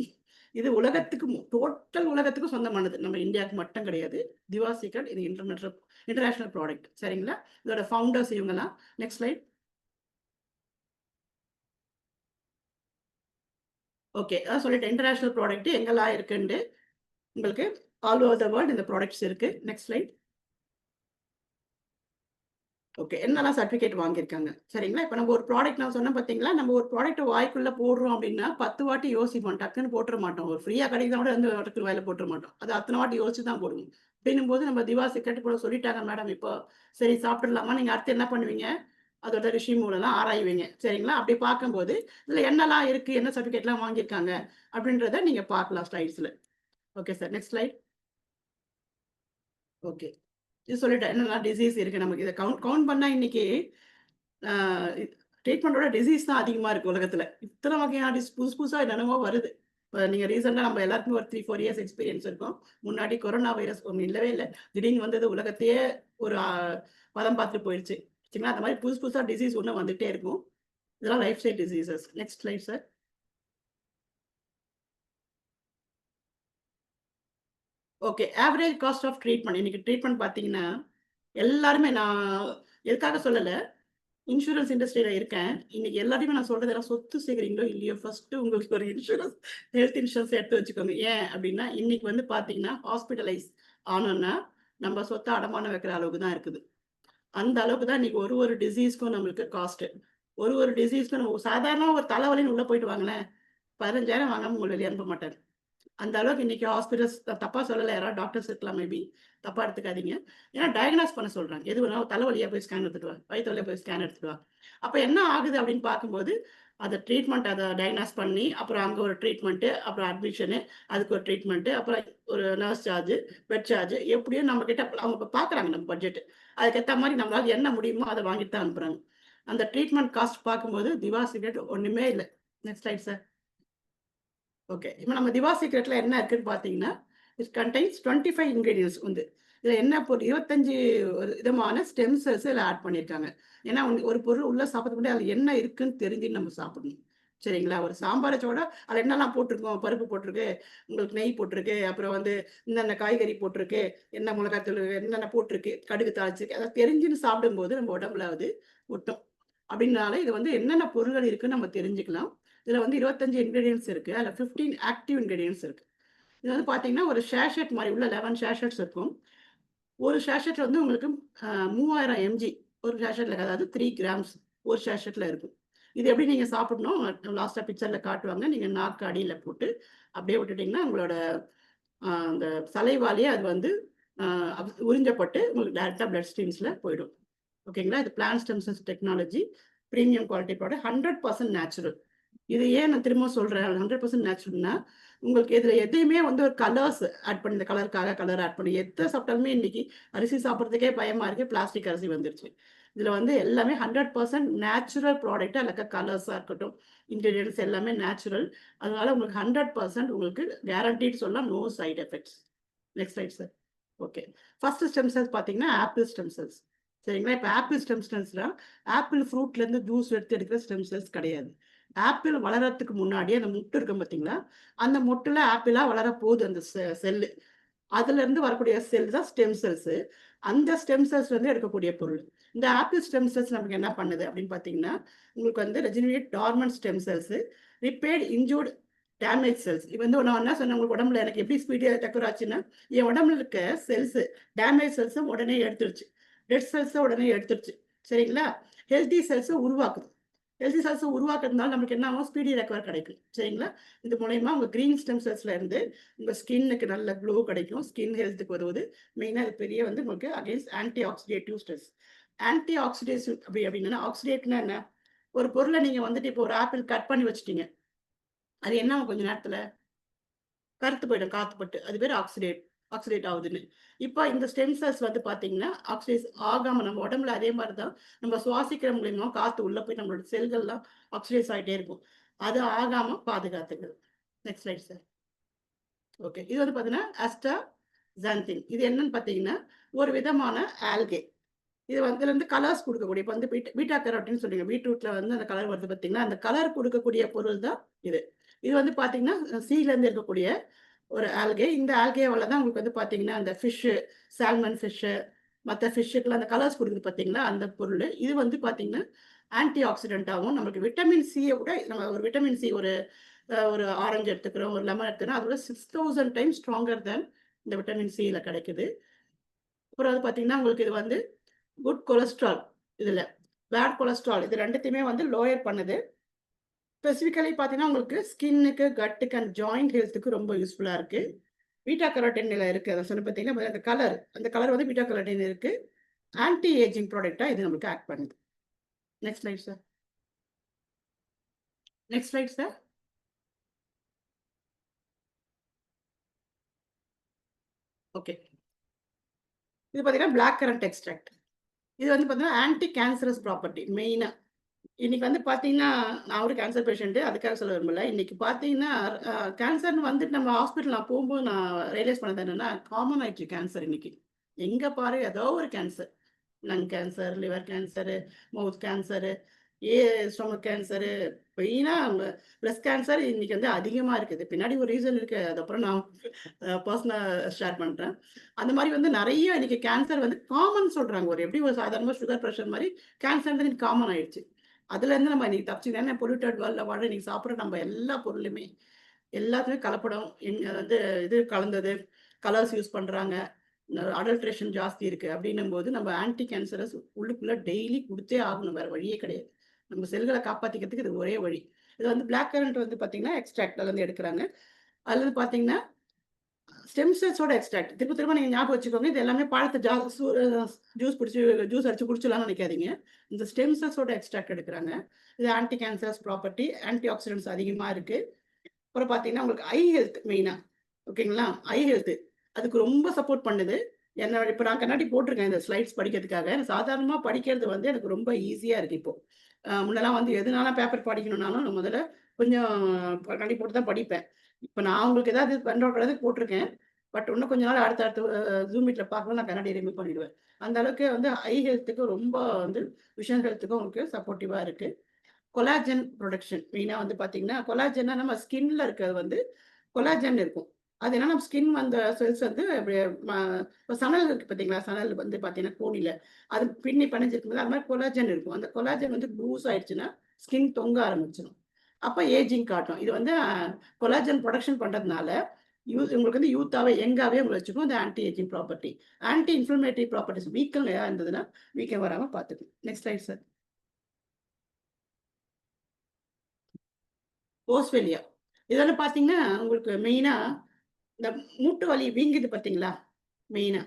இது உலகத்துக்கு டோட்டல் உலகத்துக்கும் சொந்தமானது, நம்ம இந்தியாவுக்கு மட்டும் கிடையாது. திவா சீக்ரெட் இது இன்டர்நேஷனல் ப்ராடக்ட். சரிங்களா, இதோட ஃபவுண்டர்ஸ் இவங்கலாம். Next slide. ஓகே, அதான் சொல்லிட்டு இன்டர்நேஷனல் ப்ராடக்ட் எங்கெல்லாம் இருக்குன்னு உங்களுக்கு ஆல் ஓவர் த வேர்ல்டு இந்த ப்ராடக்ட்ஸ் இருக்கு. Next slide. ஓகே, என்னெல்லாம் சர்டிஃபிகேட் வாங்கியிருக்காங்க. சரிங்களா, இப்போ நம்ம ஒரு ப்ராடக்ட் நான் சொன்னேன் பார்த்தீங்களா, நம்ம ஒரு ப்ராடக்ட் வாய்க்குள்ளே போடுறோம் அப்படின்னா 10 வாட்டி யோசிப்போம், டக்குன்னு போட்டுற மாட்டோம். ஒரு ஃப்ரீயாக கிடைக்கிறத கூட வந்து இடத்துக்கு வாயில போட்டுற மாட்டோம். அது அத்தனை வாட்டி யோசிச்சு தான் போடுவோம். அப்படின்னும் போது நம்ம திவா சீக்ரெட் கூட சொல்லிட்டாங்க மேடம், இப்போ சரி சாப்பிட்றலாமா, நீங்கள் அடுத்து என்ன பண்ணுவீங்க, அதோட ரிஷி மூலம்லாம் ஆராய்வீங்க. சரிங்களா, அப்படி பார்க்கும்போது இதில் என்னெல்லாம் இருக்குது, என்ன சர்டிஃபிகேட்லாம் வாங்கியிருக்காங்க அப்படின்றத நீங்கள் பார்க்கலாம் ஸ்லைட்ஸில். Okay sir, next slide. Okay, இது சொல்லிட்டேன் என்னெல்லாம் டிசீஸ் இருக்குது நமக்கு. இதை கவுண்ட் பண்ணால் இன்னைக்கு ட்ரீட்மெண்ட்டோட டிசீஸ் தான் அதிகமாக இருக்குது உலகத்தில். இத்தனை வகையான புதுசாக என்னென்னமோ வருது. இப்போ நீங்கள் ரீசெண்டாக நம்ம எல்லாருக்குமே ஒரு 3-4 இயர்ஸ் எக்ஸ்பீரியன்ஸ் இருக்கும். முன்னாடி கொரோனா வைரஸ் ஒன்று இல்லவே இல்லை, திடீர்னு வந்தது உலகத்தையே ஒரு பதம் பார்த்துட்டு போயிடுச்சு. சரிங்களா, அந்த மாதிரி புதுசாக டிசீஸ் ஒன்று வந்துகிட்டே இருக்கும். இதெல்லாம் life style diseases. Next slide sir. Okay, average cost of treatment. இன்னைக்கு ட்ரீட்மெண்ட் பார்த்தீங்கன்னா எல்லாருமே, நான் எதுக்காக சொல்லலை, இன்சூரன்ஸ் இண்டஸ்ட்ரியில இருக்கேன். இன்னைக்கு எல்லாத்தையுமே நான் சொல்றது எல்லாம் சொத்து சேர்க்குறீங்களோ இல்லையோ, ஃபர்ஸ்ட் உங்களுக்கு ஒரு இன்சூரன்ஸ், ஹெல்த் இன்சூரன்ஸ் எடுத்து வச்சுக்கோங்க. ஏன் அப்படின்னா இன்னைக்கு வந்து பார்த்தீங்கன்னா ஹாஸ்பிட்டலைஸ் ஆனோம்னா நம்ம சொத்தை அடமானம் வைக்கிற அளவுக்கு தான் இருக்குது. அந்த அளவுக்கு தான் இன்னைக்கு ஒரு டிசீஸ்க்கும் நம்மளுக்கு காஸ்ட். ஒரு டிசீஸ்க்கும் நம்ம சாதாரண ஒரு தலைவலின்னு உள்ள போயிட்டு வாங்களேன், 15,000 வாங்காம உங்களை வெளியே அனுப்ப மாட்டாங்க. அந்த அளவுக்கு இன்னைக்கு ஹாஸ்பிட்டல்ஸ், தப்பா சொல்லலை, யாராவது டாக்டர்ஸ் இருக்கலாம் மேபி, தப்பா எடுத்துக்காதீங்க. ஏன்னா டயக்னாஸ் பண்ண சொல்றாங்க. எது வேணாலும் தலைவலியா போய் ஸ்கேன் எடுத்துட்டு வா, வயிற்று வலியா போய் ஸ்கேன் எடுத்துட்டு வா. அப்போ என்ன ஆகுது அப்படின்னு பார்க்கும்போது அதை ட்ரீட்மெண்ட், அதை டயக்னாஸ் பண்ணி அப்புறம் அங்கே ஒரு ட்ரீட்மெண்ட்டு, அப்புறம் அட்மிஷனு, அதுக்கு ஒரு ட்ரீட்மெண்ட்டு, அப்புறம் ஒரு நர்ஸ் சார்ஜு, பெட் சார்ஜு, எப்படியும் நம்ம கிட்ட அவங்க இப்போ பார்க்குறாங்க நம்ம பட்ஜெட். அதுக்கேற்ற மாதிரி நம்மளால என்ன முடியுமோ அதை வாங்கிட்டு தான் அனுப்புறாங்க. அந்த ட்ரீட்மெண்ட் காஸ்ட் பார்க்கும்போது திவா சீக்ரெட் ஒன்றுமே இல்லை. Next slide sir. ஓகே, இப்போ நம்ம திவா சீக்ரெட்ல என்ன இருக்குன்னு பார்த்தீங்கன்னா, இட் கண்டைன்ஸ் 25 இன்கிரீடியன்ஸ் வந்து. இதில் என்ன 25 ஒரு விதமான ஸ்டெம் செல்ஸ் இதில் ஆட் பண்ணியிருக்காங்க. ஏன்னா ஒரு பொருள் உள்ள சாப்பிட்றதுக்கு முன்னாடி அதில் என்ன இருக்குன்னு தெரிஞ்சு நம்ம சாப்பிடணும். சரிங்களா, ஒரு சாம்பாரச்சோட அதில் என்னெல்லாம் போட்டிருக்கோம், பருப்பு போட்டிருக்கு, உங்களுக்கு நெய் போட்டிருக்கு, அப்புறம் வந்து இந்தந்த காய்கறி போட்டிருக்கு, என்ன மிளகாத்தூள் என்னென்ன போட்டிருக்கு, கடுகு தாளிச்சிருக்கு, அதை தெரிஞ்சுன்னு சாப்பிடும்போது நம்ம உடம்புல அது ஒட்டும். அப்படின்னால இது வந்து என்னென்ன பொருள்கள் இருக்குன்னு நம்ம தெரிஞ்சுக்கலாம். இதில் வந்து 25 இன்கிரீடியன்ஸ் இருக்குது. அதில் 15 ஆக்டிவ் இன்கிரீடியன்ஸ் இருக்குது. இது வந்து பார்த்தீங்கன்னா ஒரு ஷேஷெட் மாதிரி உள்ள 11 ஷேஷெட்ஸ் இருக்கும். ஒரு ஷேஷெட் வந்து உங்களுக்கு 3000 mg ஒரு ஷேஷெட்டில், அதாவது 3 கிராம்ஸ் ஒரு ஷேஷெட்டில் இருக்கும். இது எப்படி நீங்கள் சாப்பிடணும், லாஸ்ட்டாக பிக்சரில் காட்டுவாங்க. நீங்கள் நாக்கு அடியில் போட்டு அப்படியே விட்டுட்டிங்கன்னா உங்களோட அந்த சலைவாலேயே அது வந்து உறிஞ்சப்பட்டு உங்களுக்கு டேரெக்டாக பிளட் ஸ்ட்ரீம்ஸில் போயிடும். ஓகேங்களா, இது plant stem cells technology, premium quality product, 100% natural. இது ஏன் நான் திரும்ப சொல்றேன் 100% நேச்சுரல்னா, உங்களுக்கு இதில் எதையுமே வந்து ஒரு கலர்ஸ் ஆட் பண்ணி, இந்த கலருக்காக கலர் ஆட் பண்ணி எதை சாப்பிட்டாலுமே இன்னைக்கு அரிசி சாப்பிட்றதுக்கே பயமா இருக்கு, பிளாஸ்டிக் அரிசி வந்துருச்சு. இதில் வந்து எல்லாமே 100% நேச்சுரல் ப்ராடக்ட். அதில் கலர்ஸாக இருக்கட்டும், இன்க்ரீடியன்ஸ் எல்லாமே நேச்சுரல். அதனால உங்களுக்கு 100% உங்களுக்கு கேரண்டீட் சொல்லலாம், no side effects. Next slide sir. Okay, first stem cells பார்த்தீங்கன்னா ஆப்பிள் ஸ்டெம் செல்ஸ். சரிங்களா, இப்போ ஆப்பிள் ஸ்டெம் செல்ஸ்லாம் ஆப்பிள் ஃப்ரூட்லேருந்து ஜூஸ் எடுக்கிற ஸ்டெம் செல்ஸ் கிடையாது. ஆப்பிள் வளர்றதுக்கு முன்னாடி அந்த முட்டு இருக்கும் பார்த்தீங்களா, அந்த முட்டில் ஆப்பிளாக வளர போகுது அந்த செல்லு. அதுலேருந்து வரக்கூடிய செல் தான் ஸ்டெம் செல்ஸு. அந்த ஸ்டெம் செல்ஸ் வந்து எடுக்கக்கூடிய பொருள். இந்த ஆப்பிள் ஸ்டெம் செல்ஸ் நமக்கு என்ன பண்ணுது அப்படின்னு பார்த்தீங்கன்னா, உங்களுக்கு வந்து regenerate dormant stem cells, repaired injured damage cells. இது வந்து நான் என்ன சொன்னேன், உங்களுக்கு உடம்புல எனக்கு எப்படி ஸ்பீடாக டக்கர் ஆச்சுன்னா, என் உடம்புல இருக்க செல்ஸு டேமேஜ் செல்ஸை உடனே எடுத்துருச்சு, டெட் செல்ஸை உடனே எடுத்துருச்சு. சரிங்களா, ஹெல்தி செல்ஸை உருவாக்குது. ஹெல்தி செல்ஸை உருவாக்குறதுனால நமக்கு என்ன ஆகும், ஸ்பீடி ரெக்கவர் கிடைக்கும். சரிங்களா, இது மூலயமா உங்கள் க்ரீன் ஸ்டெம் செல்ஸ்ல இருந்து உங்கள் ஸ்கின்னுக்கு நல்ல க்ளோ கிடைக்கும், ஸ்கின் ஹெல்த்துக்கு வருவது. மெயினாக இது பெரிய வந்து உங்களுக்கு against anti oxidative stress. Anti oxidation அப்படின்னா, ஆக்சிடேட்னா என்ன, ஒரு பொருளை நீங்க வந்துட்டு இப்போ ஒரு ஆப்பிள் கட் பண்ணி வச்சுட்டீங்க. அது என்ன ஆகும் கொஞ்ச நேரத்துல? கருத்து போயிடும் காத்து பட்டு. அது பேரு ஆக்சிடேட் ஆகுதுன்னு. இப்ப இந்த ஸ்டெம் செல்ஸ் வந்து பார்த்தீங்கன்னா, ஆக்சிடைஸ் ஆகாம நம்ம உடம்புல அதே மாரி தான் நம்ம சுவாசிக்கிற மூலியமா காத்து உள்ள போய் நம்மளோட செல்கள்லாம் ஆக்சிடைஸ் ஆயிட்டே இருக்கும். அது ஆகாம பாதுகாத்துக்குது. Next slide sir. ஓகே. இது வந்து பார்த்தீங்கன்னா, அஸ்டாக்ஸாந்தின். இது என்னன்னு பார்த்தீங்கன்னா, ஒரு விதமான ஆல்கே. இது வந்து இதுலருந்து கலர்ஸ் குடுக்கக்கூடிய இப்ப வந்து பீட்டா கேரோட்டின் சொல்றீங்க. பீட்ரூட்ல வந்து அந்த கலர் வருது பார்த்தீங்களா? அந்த கலர் குடுக்கக்கூடிய பொருள் தான் இது. இது வந்து பார்த்தீங்கன்னா, சீலருந்து இருக்கக்கூடிய ஒரு ஆல்கே. இந்த ஆல்கேவால தான் உங்களுக்கு வந்து பார்த்தீங்கன்னா, அந்த சால்மன் ஃபிஷ்ஷு, மத்த ஃபிஷ்ஷுக்குலாம் அந்த கலர்ஸ் குடுக்குது பார்த்தீங்களா? அந்த பொருளு. இது வந்து பார்த்தீங்கன்னா, ஆன்டி ஆக்ஸிடென்ட்டாவும் நமக்கு விட்டமின் சிய விட நம்ம ஒரு விட்டமின் சி ஒரு ஆரஞ்சு எடுத்துக்கிறோம், ஒரு லெமன் எடுத்துக்கிறோம். அதோட 6000 டைம்ஸ் ஸ்ட்ராங்கர் தேன் இந்த விட்டமின் சில கிடைக்குது. அப்புறம் வந்து பார்த்தீங்கன்னா, உங்களுக்கு இது வந்து குட் கொலஸ்ட்ரால் இதுல. பேட் கொலஸ்ட்ரால் இது 2த்தையுமே வந்து லோயர் பண்ணுது. ஸ்பெசிஃபிக்கலி பார்த்தீங்கன்னா, உங்களுக்கு ஸ்கின்னுக்கு, கட்டுக்கு அண்ட் ஜாயிண்ட் ஹெல்த்துக்கு ரொம்ப யூஸ்ஃபுல்லா இருக்கு. பீட்டா கரோட்டின்ல இருக்கு. அத சொன்னேன் பார்த்தீங்களா, அந்த கலர் வந்து பீட்டா கரோட்டின் இருக்கு. ஆன்டி ஏஜிங் ப்ராடக்ட்டா இது நமக்கு ஆக்ட் பண்ணுது. Next slide sir. Next slide sir. Okay. இது பார்த்தீங்கன்னா, பிளாக் கரண்ட் எக்ஸ்ட்ராக்ட். இது வந்து பார்த்தீங்கன்னா, ஆன்டி கேன்சரஸ் ப்ராப்பர்ட்டி மெயினா. இன்னைக்கு வந்து பார்த்தீங்கன்னா, நான் ஒரு கேன்சர் பேஷண்ட் அதுக்காக சொல்ல விரும்பல. இன்னைக்கு பார்த்தீங்கன்னா, கேன்சர்ன்னு வந்துட்டு நம்ம ஹாஸ்பிட்டல் நான் போம்போது நான் ரியலைஸ் பண்ணது என்னன்னா, காமன் ஆயிடுச்சு கேன்சர் இன்னைக்கு. எங்க பாரு ஏதோ ஒரு cancer. Lung cancer, liver cancer, mouth cancer, a stomach cancer, மெயினா பிரஸ்ட் கேன்சர் இன்னைக்கு வந்து அதிகமா இருக்குது. பின்னாடி ஒரு ரீசன் இருக்கு. அது அப்புறம் நான் பர்சனலா ஷேர் பண்றேன். அந்த மாரி வந்து நெறைய இன்னைக்கு கேன்சர் வந்து காமன் சொல்றாங்க. எப்படி ஒரு சாதாரணமா சுகர், பிரஷர் மாரி கேன்சர்ன்றது இன்னைக்கு காமன் ஆயிடுச்சு. அதுலேருந்து நம்ம இன்னைக்கு தப்பிச்சு ஏன்னா பொல்யூட்டட் வேர்ல்ட்ல வாழ இன்னைக்கு சாப்பிடுற நம்ம எல்லா பொருளுமே, எல்லாத்துலயும் கலப்படம், வந்து இது கலந்தது, கலர்ஸ் யூஸ் பண்றாங்க. அடல்ட்ரேஷன் ஜாஸ்தி இருக்கு அப்படின்னும்போது, நம்ம ஆன்டி கேன்சரஸ் உள்ளுக்குள்ள டெய்லி குடுத்தே ஆகணும். வேற வழியே கிடையாது. நம்ம செல்கள காப்பாத்திக்கிறதுக்கு இது ஒரே வழி. இது வந்து பிளாக் கரண்ட் வந்து பார்த்தீங்கன்னா, எக்ஸ்ட்ராக்ட்லருந்து எடுக்குறாங்க. அதுல இருந்து பார்த்தீங்கன்னா, ஸ்டெம் செல்ஸோட எக்ஸ்ட்ராக்ட். திரும்ப திரும்ப நீங்க ஞாபகம் வச்சுக்கோங்க. இது எல்லாமே பழத்த ஜூஸ் அடிச்சு குடிச்சலாம்னு நினைக்காதீங்க. இந்த ஸ்டெம் செல்ஸோட எக்ஸ்ட்ராக்ட் எடுக்குறாங்க. இது anti cancerous property, anti accidents அதிகமா இருக்கு. அப்புறம் பார்த்தீங்கன்னா, உங்களுக்கு ஐ ஹெல்த் மெயினா. ஓகேங்களா? ஐ ஹெல்த் அதுக்கு ரொம்ப சப்போர்ட் பண்ணுது. இப்ப நான் கண்ணாடி போட்டுருக்கேன் இந்த ஸ்லைட்ஸ் படிக்கிறதுக்காக. சாதாரணமா படிக்கிறது வந்து எனக்கு ரொம்ப ஈஸியா இருக்கு இப்போ. முன்னலாம் வந்து எதுனாலும் பேப்பர் படிக்கணும்னாலும் நான் முதல்ல கொஞ்சம் கண்ணாடி போட்டு தான் படிப்பேன். இப்ப நான் உங்களுக்கு ஏதாவது பண்றோன்றதுக்கு போட்டுருக்கேன். பட் இன்னும் கொஞ்ச நாள் அடுத்து Zoom மீட்ல பார்க்கும்போது நான் கண்ணாடிய ரிமூவ் பண்ணிடுவேன். அந்த அளவுக்கு வந்து ஐ ஹெல்த்துக்கு ரொம்ப வந்து விஷன் ஹெல்த்துக்கும் உங்களுக்கு சப்போர்ட்டிவா இருக்கு. கொலாஜன் புரொடக்ஷன் மெயினா வந்து பார்த்தீங்கன்னா, கொலாஜன்னா நம்ம ஸ்கின்ல இருக்கிறது வந்து கொலாஜன் இருக்கும். அது என்னன்னா நம்ம ஸ்கின் அந்த செல்ஸ் வந்து அப்படியே ம இப்ப சணல் இருக்கு பார்த்தீங்களா? சணல் வந்து பார்த்தீங்கன்னா கோணில, அது பின்னி பிணைஞ்சிருக்கும்போது அது மாரி கொலாஜன் இருக்கும். அந்த கொலாஜன் வந்து லூஸ் ஆயிடுச்சுன்னா, ஸ்கின் தொங்க ஆரம்பிச்சுரும். அப்ப ஏஜிங் காட்டும். இது வந்து கொலாஜன் புரொடக்ஷன் பண்றதுனால, உங்களுக்கு வந்து யூத்தாவே, யங்காவே உங்கள வச்சுக்கும். அது anti ageing property. Anti inflammatory properties வீக்கம் எதா இருந்ததுன்னா, வீக்கம் வராம பார்த்துக்கும். Next slide sir. போஸ்வெலியா. இதெல்லாம் பார்த்தீங்கன்னா, உங்களுக்கு மெயினா இந்த மூட்டு வலி வீங்குது பார்த்தீங்களா? மெயினா.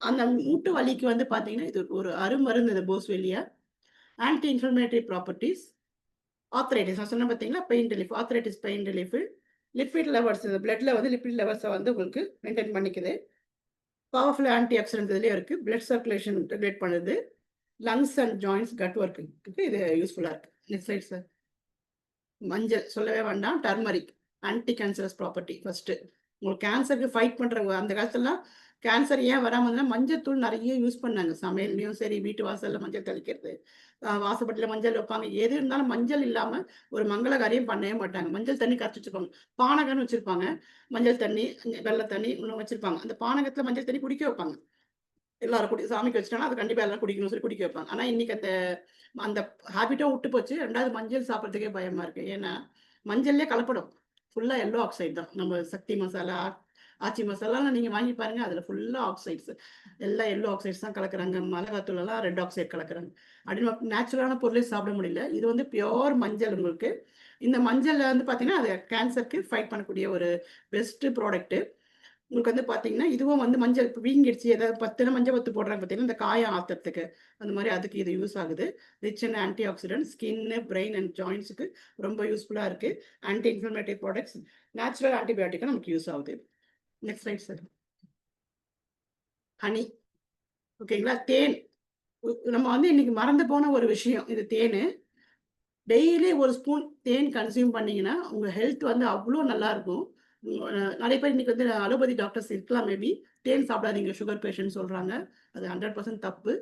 அந்த மூட்டு வலிக்கு வந்து பார்த்தீங்கன்னா, இது ஒரு அருமருந்து இந்த boswellia. Anti inflammatory properties, arthritis நான் சொன்னேன் பார்த்தீங்களா? Pain relief, arthritis pain relief, lipid levels இந்த பிளட்ல வந்து லிப்பிட் லெவல்ஸ வந்து உங்களுக்கு மெயின்டெயின் பண்ணிக்குது. பவர்ஃபுல் ஆன்டி ஆக்ஸிடென்ட் இதுலயும் இருக்கு. பிளட் சர்க்குலேஷன் ரெகுலேட் பண்ணுது. லங்ஸ் அண்ட் ஜாயிண்ட்ஸ், கட் ஒர்க்குக்கு இது யூஸ்ஃபுல்லா இருக்கு. Next slide sir. மஞ்சள் சொல்லவே வேண்டாம். Turmeric anti cancerous property first. உங்களுக்கு கேன்சருக்கு ஃபைட் பண்றவங்க அந்த காலத்துலலாம் கேன்சர் ஏன் வராம இருந்ததுன்னா, மஞ்சத்தூள் நெறைய யூஸ் பண்ணாங்க. சமையல்லயும் சரி, வீட்டு வாசல்ல மஞ்சள் தெளிக்கிறது, வாசப்படியில மஞ்சள் வைப்பாங்க. எது இருந்தாலும் மஞ்சள் இல்லாம ஒரு மங்கள காரியம் பண்ணவே மாட்டாங்க. மஞ்சள் தண்ணி கரைச்சு வச்சுப்பாங்க. பானகம்ன்னு வச்சிருப்பாங்க. மஞ்சள் தண்ணி, வெள்ள தண்ணி இன்னும் வச்சிருப்பாங்க. அந்த பானகத்துல மஞ்சள் தண்ணி குடிக்க வைப்பாங்க. எல்லாரும் சாமிக்கு வச்சுட்டாங்கன்னா, அது கண்டிப்பா எல்லாரும் குடிக்கணும்னு சொல்லி குடிக்க வைப்பாங்க. ஆனா, இன்னைக்கு அந்த அந்த ஹேபிட்டும் விட்டு போச்சு. 2வது மஞ்சள் சாப்பிடுறதுக்கே பயமா இருக்கு. ஏன்னா, மஞ்சள்லயே கலப்படம். ஃபுல்லா எல்லோ ஆக்சைடு தான். நம்ம சக்தி மசாலா, ஆச்சி மசாலாலாம் நீங்க வாங்கி பாருங்க. அதுல ஃபுல்லா ஆக்சைட்ஸ். எல்லாம் எல்லோ ஆக்சைட்ஸ் தான் கலக்குறாங்க. மிளகாத்தூள்லாம் ரெட் ஆக்சைடு கலக்குறாங்க. அப்படின்னு நேச்சுரலான பொருளே சாப்பிட முடியல. இது வந்து பியூர் மஞ்சள் உங்களுக்கு. இந்த மஞ்சள்ல வந்து பார்த்தீங்கன்னா, அது கேன்சருக்கு ஃபைட் பண்ணக்கூடிய ஒரு பெஸ்ட் ப்ராடக்ட். உங்களுக்கு வந்து பார்த்தீங்கன்னா, இதுவும் வந்து மஞ்சள் இப்ப வீங்கிடுச்சு, ஏதாவது பத்துனா மஞ்சள் பத்து போடுறாங்க பார்த்தீங்கன்னா, இந்த காயம் ஆத்துறதுக்கு. அந்த மாரி அதுக்கு இது யூஸ் ஆகுது. Rich in antioxidant, skin, brain and ஜாயிண்ட்ஸ்க்கு ரொம்ப யூஸ்ஃபுல்லா இருக்கு. ஆன்டி இன்ஃப்ளமேட்டரி ப்ராடக்ட்ஸ், நேச்சுரல் ஆன்டிபயோட்டிக்கா நமக்கு யூஸ் ஆகுது. Next slide sir. ஹனி. ஓகேங்களா? தேன். நம்ம வந்து இன்னைக்கு மறந்து போன ஒரு விஷயம். இது தேனு. டெய்லி ஒரு ஸ்பூன் தேன் கன்சியூம் பண்ணீங்கன்னா, உங்க ஹெல்த் வந்து அவ்ளோ நல்லாருக்கும். நெறைய பேர் இன்னைக்கு வந்து அலோபதி டாக்டர்ஸ் இருக்கலாம் மேபி. தேன் சாப்பிடாதீங்க சுகர் பேஷண்ட் சொல்றாங்க. அது 100% தப்பு.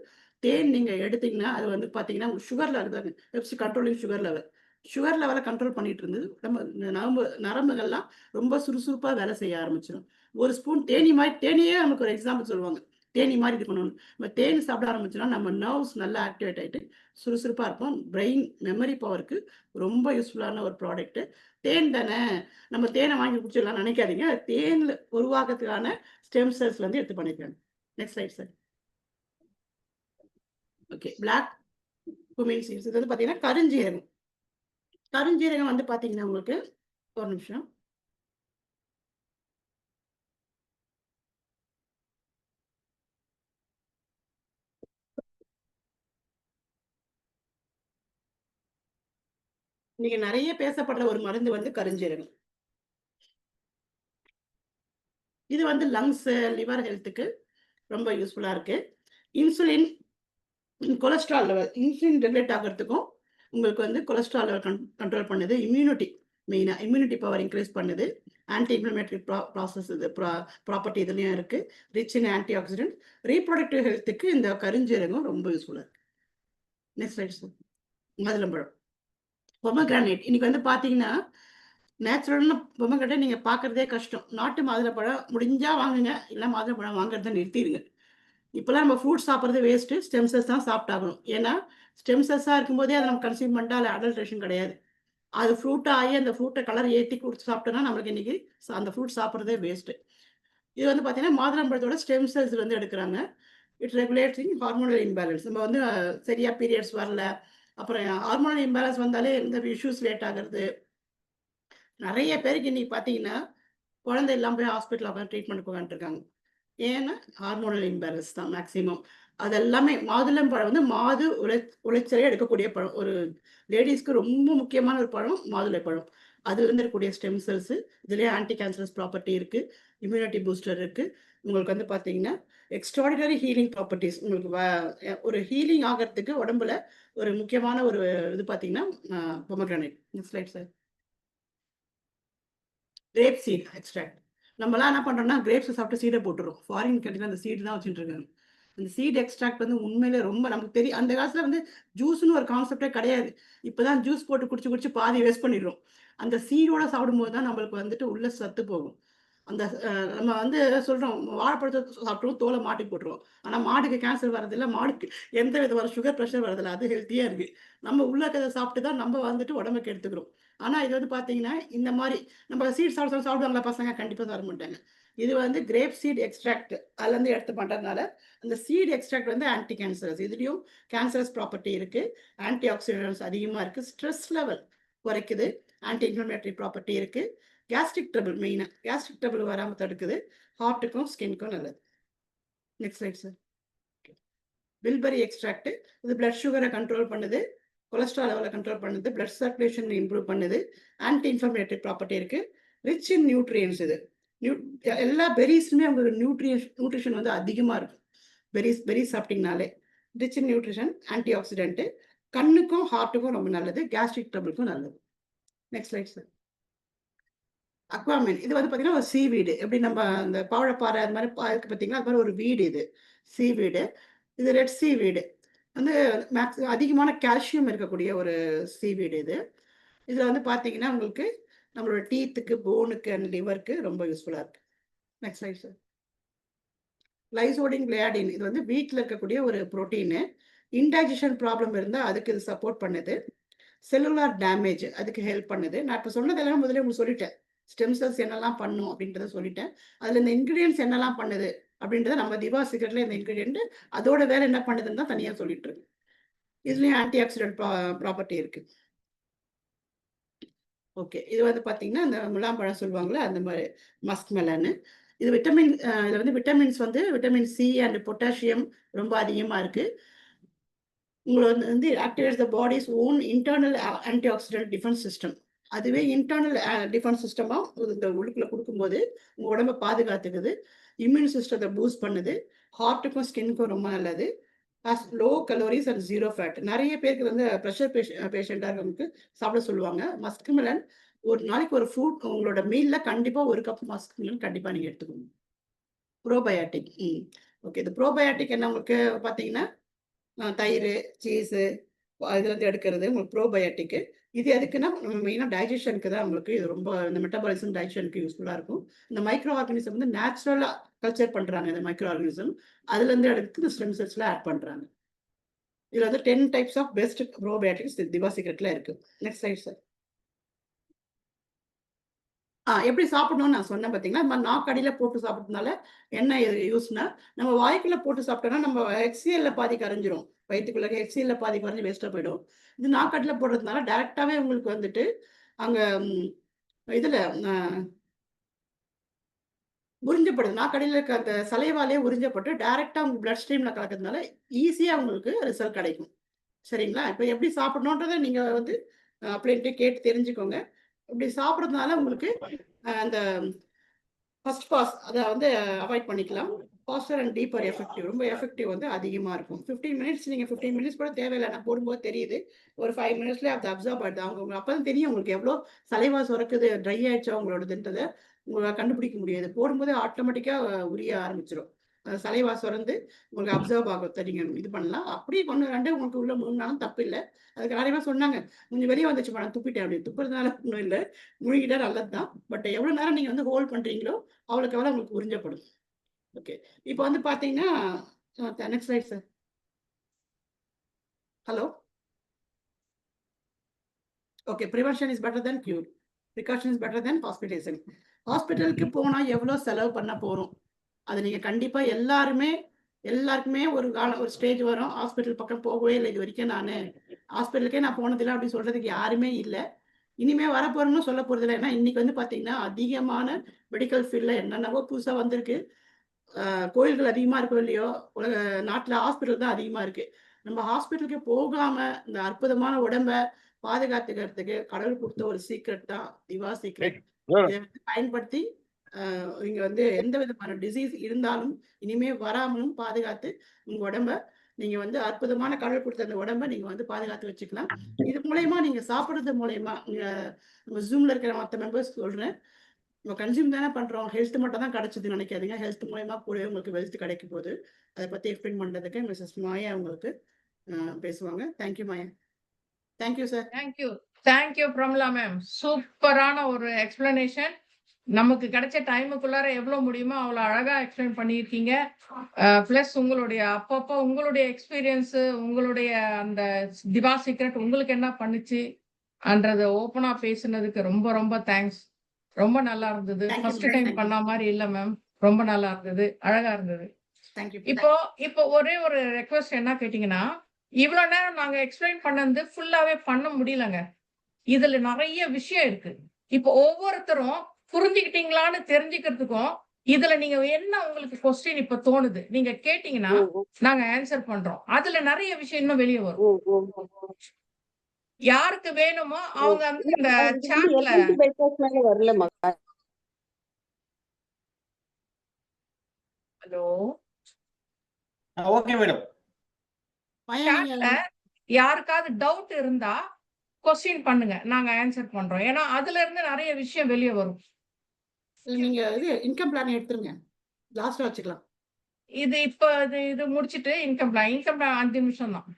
தேன் நீங்க எடுத்தீங்கன்னா, அது வந்து பார்த்தீங்கன்னா, உங்க சுகர் லெவல் தான் helps controlling sugar level. Sugar லெவல கண்ட்ரோல் பண்ணிட்டு இருந்தது. நம்ம நரம்புகள்லாம் ரொம்ப சுறுசுறுப்பா வேலை செய்ய ஆரம்பிச்சுரும். ஒரு ஸ்பூன் தேனீயே நமக்கு ஒரு எக்ஸாம்பிள் சொல்லுவாங்க. தேனீ மாரி இது பண்ணணும். நம்ம தேன் சாப்பிட ஆரம்பிச்சோம்னா, நம்ம நர்வ்ஸ் நல்லா ஆக்டிவேட் ஆயிட்டு சுறுசுறுப்பா இருப்போம். பிரெயின் மெமரி பவருக்கு ரொம்ப யூஸ்ஃபுல்லான ஒரு ப்ராடக்ட். தேன் தானே, நம்ம தேனை வாங்கி குடிச்சிடலாம்னு நினைக்காதீங்க. தேன்ல உருவாக்கத்துக்கான ஸ்டெம் செல்ஸ்லேருந்து எடுத்து பண்ணிக்கலாம். Next slide sir. Okay. Black cumin seeds இது வந்து பார்த்தீங்கன்னா, கருஞ்சீரகம். கருஞ்சீரகம் வந்து பார்த்தீங்கன்னா உங்களுக்கு ஒரு நிமிஷம். இன்னைக்கு நெறைய பேசப்படுற ஒரு மருந்து வந்து கருஞ்சீரகம். இது வந்து லங்ஸ், லிவர் ஹெல்த்துக்கு ரொம்ப யூஸ்ஃபுல்லா இருக்கு. Insulin, cholesterol level insulin regulate ஆகுறதுக்கும், உங்களுக்கு வந்து கொலஸ்ட்ரால் லெவல் கண்ட்ரோல் பண்ணுது. இம்யூனிட்டி மெயினா இம்யூனிட்டி பவர் இன்கிரீஸ் பண்ணுது. ஆன்டி இன்ஃப்ளமேட்டரி ப்ராசஸ் இது ப்ராப்பர்ட்டி இதுலயும் இருக்கு. Rich in antioxidant. Reproductive ஹெல்த்துக்கு இந்த கருஞ்சீரகம் ரொம்ப யூஸ்ஃபுல்லா இருக்கு. Next slide sir. மாதுளம்பழம். பொமோகிரானேட் இன்னைக்கு வந்து பார்த்தீங்கன்னா, நேச்சுரல்னு பொமோகிரானேட் நீங்க பார்க்கறதே கஷ்டம். நாட்டு மாதுளப்பழம் முடிஞ்சா வாங்குங்க. இல்ல மாதுளம்பழம் வாங்குறத நிறுத்திருங்க. இப்பலாம் நம்ம ஃப்ரூட்ஸ் சாப்பிடுறது வேஸ்ட்டு. ஸ்டெம் செல்ஸ் தான் சாப்பிட்டாகணும். ஏன்னா, ஸ்டெம் செல்ஸா இருக்கும்போதே அத நம்ம கன்சியூம் பண்ணிட்டா அதுல அடல்ட்ரேஷன் கிடையாது. அது ஃப்ரூட்டா ஆகி அந்த ஃப்ரூட்ட கலர் ஏத்தி குடுத்து சாப்பிட்டோம்னா, நம்மளுக்கு இன்னைக்கு அந்த ஃப்ரூட் சாப்பிடுறதே வேஸ்ட்டு. இது வந்து பார்த்தீங்கன்னா, மாதுளம்பழத்தோட ஸ்டெம் செல்ஸ் வந்து எடுக்குறாங்க. It regulating hormonal imbalance. நம்ம வந்து சரியா பீரியட்ஸ் வரல. அப்புறம் ஹார்மோனல் இம்பேலன்ஸ் வந்தாலே இந்த இஷ்யூஸ் லேட் ஆகுறது. நெறைய பேருக்கு இன்னைக்கு பார்த்தீங்கன்னா, குழந்தை இல்லாம போய் ஹாஸ்பிட்டல்ல உட்காந்து ட்ரீட்மெண்ட் உட்காந்துட்டுருக்காங்க. ஏன்னா, ஹார்மோனல் இம்பேலன்ஸ் தான் மேக்ஸிமம். அது எல்லாமே மாதுளம்பழம் வந்து மாது உளைச்சலே எடுக்கக்கூடிய பழம். ஒரு லேடீஸ்க்கு ரொம்ப முக்கியமான ஒரு பழம் மாதுளைப்பழம். அதுலருந்து இருக்கக்கூடிய ஸ்டெம் செல்ஸ், இதுலயே ஆன்டி கேன்சரஸ் ப்ராப்பர்ட்டி இருக்கு. இம்யூனிட்டி பூஸ்டர் இருக்கு. உங்களுக்கு வந்து பார்த்தீங்கன்னா, எக்ஸ்ட்ரார்டினரி ஹீலிங் ப்ராப்பர்ட்டீஸ் உங்களுக்கு ஒரு ஹீலிங் ஆகறதுக்கு உடம்புல ஒரு முக்கியமான ஒரு இது பார்த்தீங்கன்னா, pomegranate. Next slide sir. Grape seed extract. நம்மலாம் என்ன பண்றோம்னா, கிரேப்ஸ சாப்பிட்டு சீட போட்டுர்றோம். ஃபாரின் கண்ட்ரில அந்த சீட் தான் வச்சுட்டு இருக்காங்க. அந்த சீட் எக்ஸ்ட்ராக்ட் வந்து உண்மையிலே ரொம்ப நமக்கு தெரியும். அந்த காலத்துல வந்து ஜூஸ்ன்னு ஒரு கான்செப்ட்டே கிடையாது. இப்பதான் ஜூஸ் போட்டு குடிச்சு, குடிச்சு பாதி வேஸ்ட் பண்ணிடுறோம். அந்த சீடோட சாப்பிடும்போது தான் நம்மளுக்கு வந்துட்டு உள்ள சத்து போகும். அந்த நம்ம வந்து சொல்றோம், வாழைப்பழத்த சாப்பிட்ருவோம், தோல மாட்டுக்கு போட்டுருவோம். ஆனா மாடுக்கு கேன்சர் வரதில்ல, மாடுக்கு எந்த விதமான சுகர், பிரஷர் வரதில்ல. அது ஹெல்த்தியா இருக்கு. நம்ம உள்ள இருக்கிறத சாப்பிட்டு தான் நம்ம வந்துட்டு உடம்ப கெடுத்துக்கிறோம். ஆனா இது வந்து பார்த்தீங்கன்னா, இந்த மாரி நம்ம சீட் சாப்பிடுவாங்களா பசங்க? கண்டிப்பா சாப்பிட மாட்டாங்க. இது வந்து கிரேப் சீட் எக்ஸ்ட்ராக்ட் அதுலருந்து எடுத்து பண்றதுனால, அந்த சீட் எக்ஸ்ட்ராக்ட் வந்து ஆன்டி கேன்சரஸ். இதுலயும் கேன்சரஸ் ப்ராப்பர்ட்டி இருக்கு. ஆன்டி ஆக்ஸிடென்ட்ஸ் அதிகமா இருக்கு. ஸ்ட்ரெஸ் லெவல் குறைக்குது. ஆன்டி இன்ஃப்ளமேட்டரி ப்ராப்பர்ட்டி இருக்கு. கேஸ்ட்ரிக் ட்ரபிள் மெயினா. கேஸ்ட்ரிக் ட்ரபிள் வராம தடுக்குது. ஹார்ட்டுக்கும், ஸ்கின்னுக்கும் நல்லது. Next slide sir. Bilberry extract இது பிளட் சுகரை கண்ட்ரோல் பண்ணுது. கொலஸ்ட்ரால் லெவலை கண்ட்ரோல் பண்ணுது. பிளட் சர்க்குலேஷன் இம்ப்ரூவ் பண்ணுது. ஆன்டி இன்ஃப்ளமேட்டரி ப்ராப்பர்ட்டி இருக்கு. ரிச் இன் நியூட்ரியன்ஸ் இது. நியூ எல்லா பெர்ரீஸுமே உங்களுக்கு நியூட்ரிஷன் வந்து அதிகமா இருக்கும். Berries சாப்பிட்டீங்கனாலே. Rich in nutrition, anti oxidant. கண்ணுக்கும், ஹார்ட்டுக்கும் ரொம்ப நல்லது. கேஸ்ட்ரிக் ட்ரபிளுக்கும் நல்லது. Next slide sir. அக்வாமேன். இது வந்து பார்த்தீங்கன்னா, ஒரு சீவீடு. எப்படி நம்ம அந்த பவழப்பாறை அது மாரி இருக்கு பார்த்தீங்களா? அது மாரி ஒரு வீடு இது. சீவீடு. இது ரெட் சீவீடு. வந்து அதிகமான கால்சியம் இருக்கக்கூடிய ஒரு சீவீடு இது. இதுல வந்து பார்த்தீங்கன்னா, உங்களுக்கு நம்மளோட டீத்துக்கு, போனுக்கு அண்ட் லிவருக்கு ரொம்ப யூஸ்ஃபுல்லா இருக்கு. Next slide sir. லைசோடின் கிளையாடின் இது வந்து வீட்ல இருக்கக்கூடிய ஒரு புரோட்டீனு. இன்டைஜஷன் ப்ராப்ளம் இருந்தா அதுக்கு இது சப்போர்ட் பண்ணுது. செல்லுலார் டேமேஜ் அதுக்கு ஹெல்ப் பண்ணுது. நான் இப்ப சொன்னது எல்லாமே முதல்லயே உங்களுக்கு சொல்லிட்டேன். ஸ்டெம் செல்ஸ் என்னலாம் பண்ணும் அப்படின்றத சொல்லிட்டேன். அதுல இந்த இன்கிரீடியன்ட்ஸ் என்னலாம் பண்ணுது அப்படின்றத நம்ம திவா சீக்ரெட்ல இந்த இன்கிரீடியன்ட் அதோட வேலை என்ன பண்ணுதுன்னு தான் தனியா சொல்லிட்டு இருக்கு. இதுலயும் ஆன்டி ஆக்சிடென்ட் ப்ராப்பர்ட்டி இருக்கு. ஓகே. இது வந்து பார்த்தீங்கன்னா, அந்த முலாம்பழம் சொல்லுவாங்கல்ல, அந்த மாரி மஸ்க் மெலன்னு. இது விட்டமின் இதுல வந்து விட்டமின்ஸ் வந்து விட்டமின் சி அண்ட் பொட்டாசியம் ரொம்ப அதிகமா இருக்கு. உங்கள வந்து activates the body's own internal antioxidant defence system. அதுவே இன்டர்னல் டிஃபென்ஸ் சிஸ்டமா இந்த உள்ளுக்குள்ள குடுக்கும்போது, உங்க உடம்ப பாதுகாத்துக்குது. இம்யூன் சிஸ்டத்த பூஸ்ட் பண்ணுது. ஹார்ட்டுக்கும், ஸ்கின்னுக்கும் ரொம்ப நல்லது. Has low calories and 0 fat. நெறைய பேருக்கு வந்து பிரஷர் பேஷண்ட்டா இருக்கவங்களுக்கு சாப்பிட சொல்லுவாங்க. மஸ்க் மெலன் ஒரு நாளைக்கு ஒரு ஃப்ரூட் உங்களோட மீல்ல கண்டிப்பா 1 கப் மஸ்க் மெலன் கண்டிப்பா நீங்க எடுத்துக்கணும். ப்ரோபயாட்டிக். ஓகே. இந்த ப்ரோபயாட்டிக் என்ன உங்களுக்கு பார்த்தீங்கன்னா, தயிரு, சீஸு இதுலருந்து எடுக்கிறது உங்களுக்கு ப்ரோபயாட்டிக்கு. இது எதுக்குன்னா, மெயினா டைஜஷனுக்கு தான் உங்களுக்கு இது ரொம்ப இந்த மெட்டபாலிசம், டைஜஷனுக்கு யூஸ்ஃபுல்லா இருக்கும். இந்த மைக்ரோ ஆர்கானிசம் வந்து நேச்சுரலா கல்ச்சர் பண்றாங்க இந்த மைக்ரோ ஆர்கானிசம். அதுலருந்து எடுத்து இந்த ஸ்டெம் செல்ஸ்ல ஆட் பண்றாங்க. இதுல வந்து 10 types of best probiotics Diva சீக்ரெட்ல இருக்கு. Next slide sir. எப்படி சாப்பிடணும்னு நான் சொன்னேன் பார்த்தீங்களா? நம்ம நாக்கடியில போட்டு சாப்பிடுறதுனால என்ன யூஸ்னா, நம்ம வாய்க்குள்ள போட்டு சாப்பிட்டோம்னா, நம்ம HCl பாதி கரைஞ்சிரும். வயித்துக்குள்ள HCl பாதி கரைஞ்சு வேஸ்ட்டா போயிடும். இது நாக்கடியில போடுறதுனால டைரக்ட்டாவே உங்களுக்கு வந்துட்டு, அங்க இதுல அ உறிஞ்சப்படுது. நாக்கடியில இருக்க அந்த சலைவாலயே உறிஞ்சப்பட்டு டைரக்ட்டா உங்க பிளட் ஸ்ட்ரீம்ல கலக்கிறதுனால, ஈஸியா உங்களுக்கு ரிசல்ட் கிடைக்கும். சரிங்களா? இப்ப எப்படி சாப்பிடணுன்றத நீங்க வந்து அப்படின்ட்டு கேட்டு தெரிஞ்சுக்கோங்க. இப்படி சாப்பிடுறதுனால உங்களுக்கு அந்த ஃபர்ஸ்ட் பாஸ் அத வந்து அவாய்ட் பண்ணிக்கலாம். ஃபாஸ்டர் அண்ட் டீப்பர் எஃபெக்டிவ் ரொம்ப எஃபெக்டிவ் வந்து அதிகமா இருக்கும். 15 மினிட்ஸ் நீங்க 15 மினிட்ஸ் கூட தேவையில்ல. நான் போடும்போது தெரியுது. ஒரு 5 மினிட்ஸ்லயே அது அப்சர்வ் ஆயிடுது. அவங்க அப்பதான் தெரியும் உங்களுக்கு எவ்வளோ சலைவா சுரக்குது, ட்ரை ஆயிடுச்சா உங்களோடதுன்றத உங்களால கண்டுபிடிக்க முடியாது. போடும்போதே ஆட்டோமேட்டிக்கா உரிய ஆரம்பிச்சுரும். சலைவா சுரந்து உங்களுக்கு அப்சர்வ் ஆகுறத நீங்க இது பண்ணலாம். அப்படியே 1, 2 உங்களுக்கு உள்ள முழுங்குனாலும் தப்பில்ல. அதுக்கு நெறைய பேர் சொன்னாங்க. "கொஞ்சம் வெளிய வந்துச்சும்மா நான் துப்பிட்டேன்" அப்படின்னு. துப்புறதுனால ஒண்ணும் இல்ல. முழுங்கிட்டா நல்லது தான். பட் எவ்வளோ நேரம் நீங்க வந்து ஹோல்ட் பண்றீங்களோ, அவ்வளோக்கு எவ்வளோ உங்களுக்கு உறிஞ்சப்படும். ஓகே. இப்ப வந்து பார்த்தீங்கன்னா, next slide sir. Hello. Okay. Prevention is better than cure. Precaution is better than hospitalisation. ஹாஸ்பிட்டலுக்கு போனா எவ்வளோ செலவு பண்ண போறோம்? அது நீங்க கண்டிப்பா எல்லாருக்குமே ஒரு ஸ்டேஜ் வரும். ஹாஸ்பிட்டல் பக்கம் போகவே இல்ல இதுவரைக்கும் நானு. ஹாஸ்பிட்டலுக்கே நான் போனதில்ல அப்படின்னு சொல்றதுக்கு யாருமே இல்ல. இனிமே வரப்போறவங்களும் சொல்லப் போறதில்ல. ஏன்னா, இன்னைக்கு வந்து பார்த்தீங்கன்னா, அதிகமான மெடிக்கல் ஃபீல்ட்ல என்னென்னவோ புதுசா வந்திருக்கு. அ கோயில்கள் அதிகமா இருக்கோ இல்லையோ, உலக நாட்ல ஹாஸ்பிட்டல் தான் அதிகமா இருக்கு. நம்ம ஹாஸ்பிட்டலுக்கு போகாம, இந்த அற்புதமான உடம்ப பாதுகாத்துக்கிறதுக்கு கடவுள் குடுத்த ஒரு சீக்ரெட் தான் திவா சீக்ரெட். இத வந்து பயன்படுத்தி, நீங்க வந்து எந்த விதமான டிசீஸ் இருந்தாலும், இனிமே வராமலும் பாதுகாத்து, உங்க உடம்ப நீங்க வந்து அற்புதமான கடவுள் குடுத்த அந்த உடம்ப நீங்க வந்து பாதுகாத்து வச்சுக்கலாம். இது மூலியமா நீங்க சாப்பிடுறது மூலியமா, நம்ம Zoomல இருக்கிற மத்த மெம்பர்ஸ் சொல்றேன். நம்ம கன்சியூம் தானே பண்றோம். ஹெல்த் மட்டும் தான் கிடைச்சதுன்னு நினைக்காதீங்க. ஹெல்த் மூலியமா கூடவே உங்களுக்கு வெல்த் கிடைக்க போது. அத பத்தி எக்ஸ்பிளைன் பண்றதுக்கு மிஸ்ஸஸ் மாயா உங்களுக்கு பேசுவாங்க. Thank you Maya. Thank you sir. Thank you. Thank you Pramila ma'am. சூப்பரான ஒரு எக்ஸ்பிளனேஷன். நமக்கு கிடைச்ச டைமுக்குள்ளார எவ்வளோ முடியுமோ அவ்வளோ அழகா எக்ஸ்பிளைன் பண்ணியிருக்கீங்க. பிளஸ் உங்களுடைய அப்பப்போ உங்களுடைய எக்ஸ்பீரியன்ஸ், உங்களுடைய அந்த திவா சீக்ரெட் உங்களுக்கு என்ன பண்ணுச்சு அன்றத ஓப்பனா பேசுனதுக்கு ரொம்ப ரொம்ப தேங்க்ஸ். ரொம்ப நல்லா இருந்தது. Thank you first ma'am. Time thank you. பண்ண மாரி இல்ல மேம். ரொம்ப நல்லா இருந்தது. அழகா இருந்தது. Thank you. இப்போ இப்போ ஒரே ஒரு ரெக்வெஸ்ட் என்ன கேட்டீங்கன்னா, இவ்வளோ நேரம் நாங்க எக்ஸ்பிளைன் பண்ணது ஃபுல்லாவே பண்ண முடியலங்க. இதுல நெறைய விஷயம் இருக்கு. இப்போ ஒவ்வொருத்தரும் புரிஞ்சுக்கிட்டீங்களான்னு தெரிஞ்சுக்கிறதுக்கும், இதுல நீங்க என்ன உங்களுக்கு கொஸ்டின் இப்ப தோணுது? நீங்க கேட்டீங்கன்னா, நாங்க ஆன்ஸர் பண்றோம். அதுல நெறைய விஷயம் இன்னும் வெளிய வரும். யாருக்கு வேணுமோ அவங்க வந்து இந்த சாட்ல ஹலோ. Okay madam. மாயா நீங்க சாட்ல யாருக்காவது டவுட் இருந்தா கொஸ்டின் பண்ணுங்க. நாங்க ஆன்ஸர் பண்றோம். ஏன்னா, அதுல இருந்து நெறைய விஷயம் வெளிய வரும். நீங்க இது இன்கம் பிளான் எடுத்துருங்க. லாஸ்ட்டா வச்சுக்கலாம். இது இப்ப இது முடிச்சுட்டு இன்கம் பிளான் 5 நிமிஷம் தான்.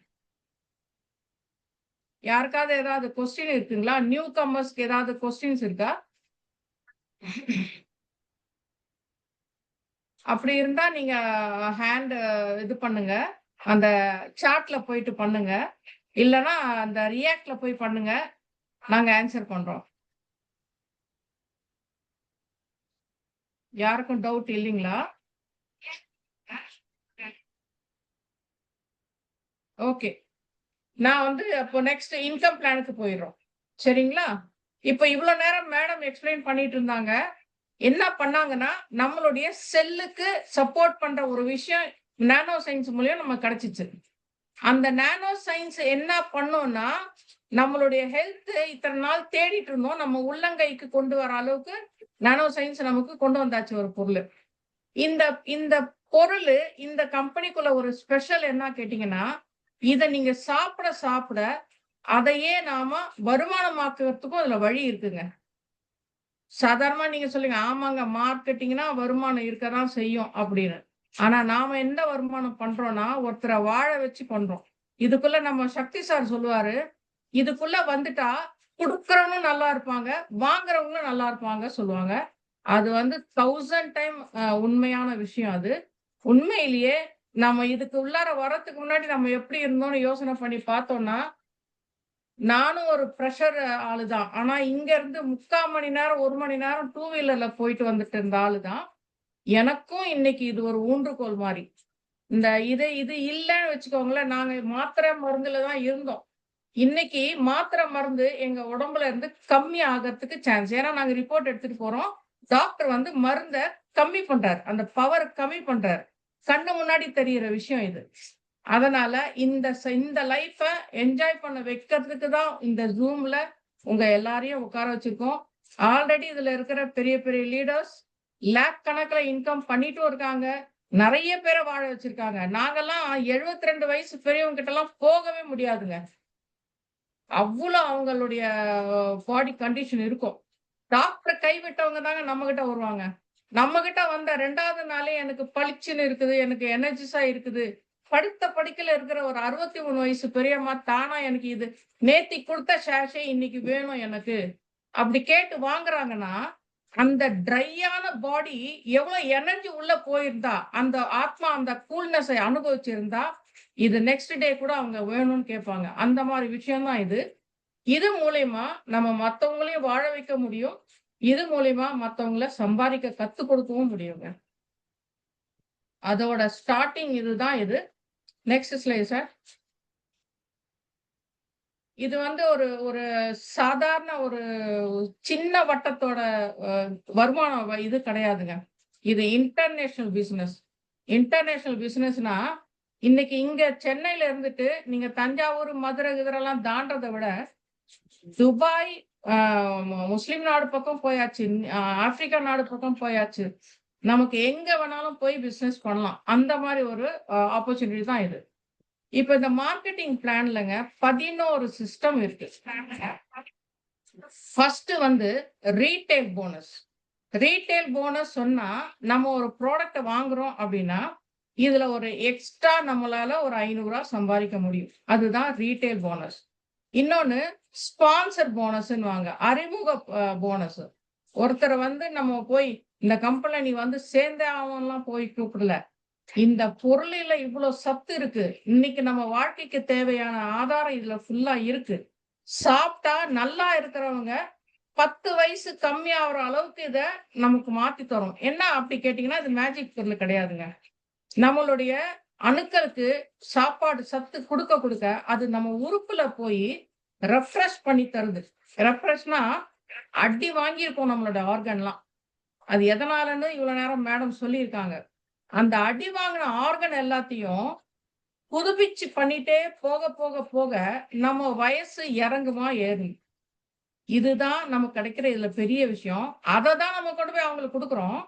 யாருக்காவது ஏதாவது கொஸ்டின் இருக்குங்களா? நியூ கமர்ஸ்க்கு ஏதாவது கொஸ்டின்ஸ் இருக்கா? அப்படி இருந்தா நீங்க ஹேண்ட் இது பண்ணுங்க. அந்த சாட்ல போயிட்டு பண்ணுங்க. இல்லன்னா அந்த ரியாக்ட்ல போய் பண்ணுங்க. நாங்க ஆன்ஸர் பண்றோம். யாருக்கும் டவுட் இல்லீங்களா? ஓகே. நான் வந்து அப்போ நெக்ஸ்ட் இன்கம் பிளானுக்கு போயிடுறோம். சரிங்களா? இப்ப இவ்வளோ நேரம் மேடம் எக்ஸ்பிளைன் பண்ணிட்டு இருந்தாங்க. என்ன பண்ணாங்கன்னா நம்மளுடைய செல்லுக்கு சப்போர்ட் பண்ற ஒரு விஷயம் நானோ சயின்ஸ் மூலியம் நம்ம கிடைச்சிச்சு. அந்த நானோ சயின்ஸ் என்ன பண்ணோம்னா நம்மளுடைய ஹெல்த் இத்தனை நாள் தேடிட்டு இருந்தோம், நம்ம உள்ளங்கைக்கு கொண்டு வர அளவுக்கு நானோ சயின்ஸ் நமக்கு கொண்டு வந்தாச்சு ஒரு பொருள். இந்த இந்த பொருள் இந்த கம்பெனிக்குள்ள ஒரு ஸ்பெஷல் என்ன கேட்டீங்கன்னா, இத நீங்க சாப்பிட சாப்பிட அதையே நாம வருமானமாக்குறதுக்கும் அதுல வழி இருக்குங்க. சாதாரணமா நீங்க சொல்லுங்க, ஆமாங்க மார்க்கெட்டிங்னா வருமானம் இருக்கதான் செய்யும் அப்படின்னு. ஆனா நாம என்ன வருமானம் பண்றோம்னா, ஒருத்தர வாழ வச்சு பண்றோம். இதுக்குள்ள நம்ம சக்தி சார் சொல்லுவாரு, இதுக்குள்ள வந்துட்டா குடுக்குறவங்களும் நல்லா இருப்பாங்க, வாங்குறவங்களும் நல்லா இருப்பாங்க சொல்லுவாங்க. அது 1000 டைம் உண்மையான விஷயம் அது. உண்மையிலேயே நம்ம இதுக்கு உள்ளார வரதுக்கு முன்னாடி நம்ம எப்படி இருந்தோம்னு யோசனை பண்ணி பார்த்தோம்னா, நானும் ஒரு பிரஷர் ஆளுதான். ஆனா இங்க இருந்து 3/4 மணி நேரம், 1 மணி நேரம் டூ வீலர்ல போயிட்டு வந்துட்டு இருந்த ஆளு தான். எனக்கும் இன்னைக்கு இது ஒரு ஊன்றுகோல் மாரி. இது இல்லன்னு வச்சுக்கோங்களேன், நாங்க மாத்திரை மருந்துல தான் இருந்தோம். இன்னைக்கு மாத்திரை மருந்து எங்க உடம்புல இருந்து கம்மி ஆகறதுக்கு சான்ஸ். ஏன்னா நாங்க ரிப்போர்ட் எடுத்துட்டு போறோம். டாக்டர் மருந்த கம்மி பண்றாரு. அந்த பவர் கம்மி பண்றாரு. கண்ணு முன்னாடி தெரியிற விஷயம் இது. அதனால இந்த லைஃப என்ஜாய் பண்ண வைக்கிறதுக்கு தான் இந்த Zoomல உங்க எல்லாரையும் உட்கார வச்சிருக்கோம். ஆல்ரெடி இதுல இருக்கிற பெரிய பெரிய லீடர்ஸ் லேக் கணக்குல இன்கம் பண்ணிட்டும் இருக்காங்க. நெறைய பேர வாழ வச்சிருக்காங்க. நாங்கலாம் 72 வயசு பெரியவங்க கிட்டலாம் போகவே முடியாதுங்க. அவ்ளோ அவங்களுடைய பாடி கண்டிஷன் இருக்கும். டாக்டர கைவிட்டவங்க தாங்க நம்மகிட்ட வருவாங்க. நம்மகிட்ட வந்த 2வது நாளே எனக்கு பளிச்சுன்னு இருக்குது, எனக்கு எனர்ஜிஸா இருக்குது. படுத்த படுக்கையில இருக்கிற ஒரு 63 வயசு பெரியம்மா தானா எனக்கு இது நேத்திக்கு குடுத்த ஷேஷே இன்னைக்கு வேணும் எனக்கு. அப்படி கேட்டு வாங்குறாங்கன்னா, அந்த ட்ரையான பாடி எவ்வளோ எனர்ஜி உள்ள போயிருந்தா, அந்த ஆத்மா அந்த கூல்னஸை அனுபவிச்சிருந்தா, இது நெக்ஸ்ட் டே கூட அவங்க வேணும்னு கேட்பாங்க. அந்த மாரி விஷயம் தான் இது. இது மூலியமா நம்ம மத்தவங்களையும் வாழ வைக்க முடியும். இது மூலியமா மத்தவங்கள சம்பாதிக்க கத்துக் கொடுக்கவும் முடியுங்க. அதோட ஸ்டார்ட்டிங் இதுதான் இது. Next slide sir. இது ஒரு ஒரு சாதாரண ஒரு சின்ன வட்டத்தோட அ வருமானம் இது கிடையாதுங்க. இது இன்டர்நேஷனல் பிசினஸ். இன்டர்நேஷனல் பிசினஸ்னா, இன்னைக்கு இங்க சென்னையில இருந்துட்டு நீங்க தஞ்சாவூர், மதுரை கிதுரைலாம் தாண்டறத விட, துபாய், அ முஸ்லிம் நாடு பக்கம் போயாச்சு. ஆப்பிரிக்கா நாடு பக்கம் போயாச்சு. நமக்கு எங்க வேணாலும் போய் பிசினஸ் பண்ணலாம். அந்த மாரி ஒரு ஆப்பர்ச்சுனிட்டி தான் இது. இப்ப இந்த மார்க்கெட்டிங் பிளான்லங்க 11 சிஸ்டம் இருக்கு. First retail bonus. Retail bonus சொன்னா, நம்ம ஒரு ப்ராடக்ட்ட வாங்குறோம் அப்படின்னா, இதுல ஒரு எக்ஸ்ட்ரா நம்மளால ஒரு ரூ. 500 சம்பாதிக்க முடியும். அதுதான் ரீட்டெயில் போனஸ். இன்னொன்னு ஸ்பான்சர் போனஸ்ன்னுவாங்க. அறிமுக போனஸ். ஒருத்தர நம்ம போய் இந்த கம்பெனில நீ சேர்ந்தே ஆவணும்லாம் போய் கூப்பிடல. இந்த பொருளில இவ்ளோ சத்து இருக்கு. இன்னைக்கு நம்ம வாழ்க்கைக்கு தேவையான ஆதாரம் இதுல ஃபுல்லா இருக்கு. சாப்பிட்டா நல்லா இருக்கிறவங்க 10 வயசு கம்மியாகுற அளவுக்கு இத நமக்கு மாத்தி தரும். என்ன அப்படி கேட்டீங்கன்னா, இது மேஜிக் பொருள் கிடையாதுங்க. நம்மளுடைய அணுக்களுக்கு சாப்பாடு சத்து குடுக்க குடுக்க, அது நம்ம உறுப்புல போய் ரெஃப்ரெஷ் பண்ணி தருது. ரெஃப்ரெஷ்னா அடி வாங்கியிருக்கும் நம்மளோட ஆர்கன்லாம். அது எதனாலன்னு இவ்வளவு நேரம் மேடம் சொல்லியிருக்காங்க. அந்த அடி வாங்கின ஆர்கன் எல்லாத்தையும் புதுப்பிச்சு பண்ணிட்டே போக போக போக நம்ம வயசு இறங்குமா ஏறும். இதுதான் நமக்கு கிடைக்கிற இதுல பெரிய விஷயம். அததான் நம்ம கொண்டு போய் அவங்களுக்கு குடுக்குறோம்.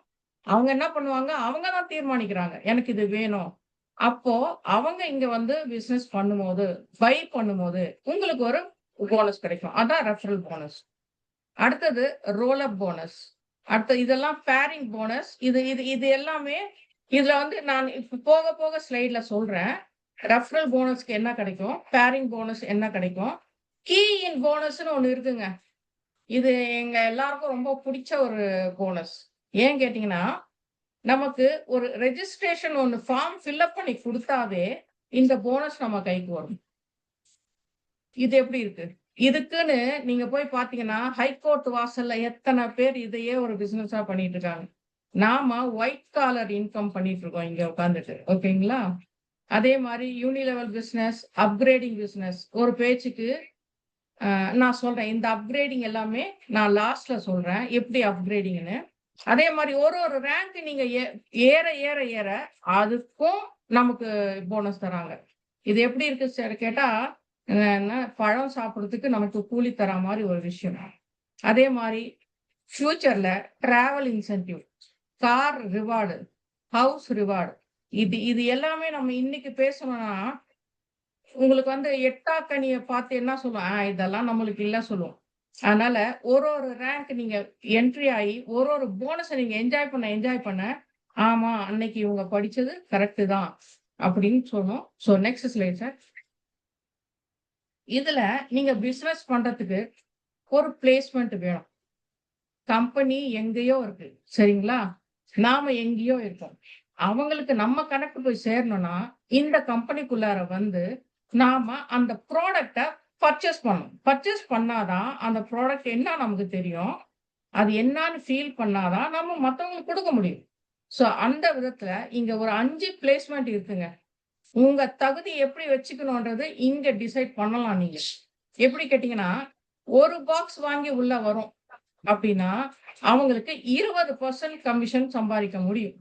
அவங்க என்ன பண்ணுவாங்க, அவங்க தான் தீர்மானிக்கிறாங்க. எனக்கு இது வேணும். அப்போ அவங்க இங்க பிசினஸ் பண்ணும்போது, பை பண்ணும்போது உங்களுக்கு ஒரு போனஸ் கிடைக்கும். அதான் ரெஃபரல் போனஸ். அடுத்தது ரோல் அப் போனஸ். அடுத்து இதெல்லாம் பேரிங் போனஸ். இது இது இது எல்லாமே இதுல நான் இப்ப போக போக ஸ்லைட்ல சொல்றேன். ரெஃபரல் போனஸ்க்கு என்ன கிடைக்கும்? பேரிங் போனஸ் என்ன கிடைக்கும்? கீ இன் போனஸ்ன்னு ஒண்ணு இருக்குங்க. இது எங்க எல்லாருக்கும் ரொம்ப புடிச்ச ஒரு போனஸ். ஏன் கேட்டீங்கன்னா, நமக்கு ஒரு ரெஜிஸ்ட்ரேஷன் ஒண்ணு ஃபார்ம் ஃபில் அப் பண்ணி குடுத்தாவே, இந்த போனஸ் நம்ம கைக்கு வரும். இது எப்படி இருக்கு? இதுக்குன்னு நீங்க போய் பார்த்தீங்கன்னா, ஹைகோர்ட் வாசல்ல எத்தன பேர் இதையே ஒரு பிசினஸா பண்ணிட்டு இருக்காங்க. நாம ஒயிட் காலர் இன்கம் பண்ணிட்டு இருக்கோம் இங்க உட்கார்ந்துட்டு. ஓகேங்களா? அதே மாரி யூனி லெவல் பிசினஸ், அப்கிரேடிங் பிசினஸ். ஒரு பேச்சுக்கு நான் சொல்றேன். இந்த அப்கிரேடிங் எல்லாமே நான் லாஸ்ட்ல சொல்றேன். எப்படி அப்கிரேடிங்ன்னு. அதே மாதிரி ஒரு ஒரு ரேங்க் நீங்க ஏற ஏற ஏற அதுக்கும் நமக்கு போனஸ் தராங்க. இது எப்படி இருக்கு சார் கேட்டா, என்ன பழம் சாப்பிடுறதுக்கு நமக்கு கூலி தர மாதிரி ஒரு விஷயம். அதே மாதிரி ஃபியூச்சர்ல travel incentive, car reward, house reward, இது இது எல்லாமே நம்ம இன்னைக்கு பேசணும்னா உங்களுக்கு வந்து எட்டாக்கனியை பார்த்து என்ன சொல்லுவோம், இதெல்லாம் நம்மளுக்கு இல்ல சொல்லுவோம். அதனால ஒரு ஒரு ரேங்க் நீங்க என்ட்ரி ஆகி ஒரு ஒரு போனஸை நீங்க என்ஜாய் பண்ண ஆமா அன்னைக்கு இவங்க படிச்சது கரெக்ட் தான் அப்படின்னு சொன்னோம். So next slide sir. இதுல நீங்க பிசினஸ் பண்றதுக்கு ஒரு பிளேஸ்மெண்ட் வேணும். கம்பெனி எங்கேயோ இருக்கு சரிங்களா, நாம எங்கேயோ இருக்கோம். அவங்களுக்கு நம்ம கணக்கு போய் சேரணும்னா இந்த கம்பெனிக்குள்ளார வந்து நாம அந்த ப்ராடக்டை பர்ச்சேஸ் பண்ணணும். பர்ச்சேஸ் பண்ணாதான் அந்த ப்ராடக்ட் என்ன நமக்கு தெரியும், அது என்னன்னு ஃபீல் பண்ணாதான் நம்ம மற்றவங்களுக்கு கொடுக்க முடியும். ஸோ அந்த விதத்துல இங்க ஒரு 5 பிளேஸ்மெண்ட் இருக்குங்க. உங்க தகுதி எப்படி வச்சுக்கணும்ன்றது இங்க டிசைட் பண்ணலாம். நீங்க எப்படி கேட்டீங்கன்னா, ஒரு பாக்ஸ் வாங்கி உள்ள வரும் அப்படின்னா அவங்களுக்கு 20% கமிஷன் சம்பாதிக்க முடியும்.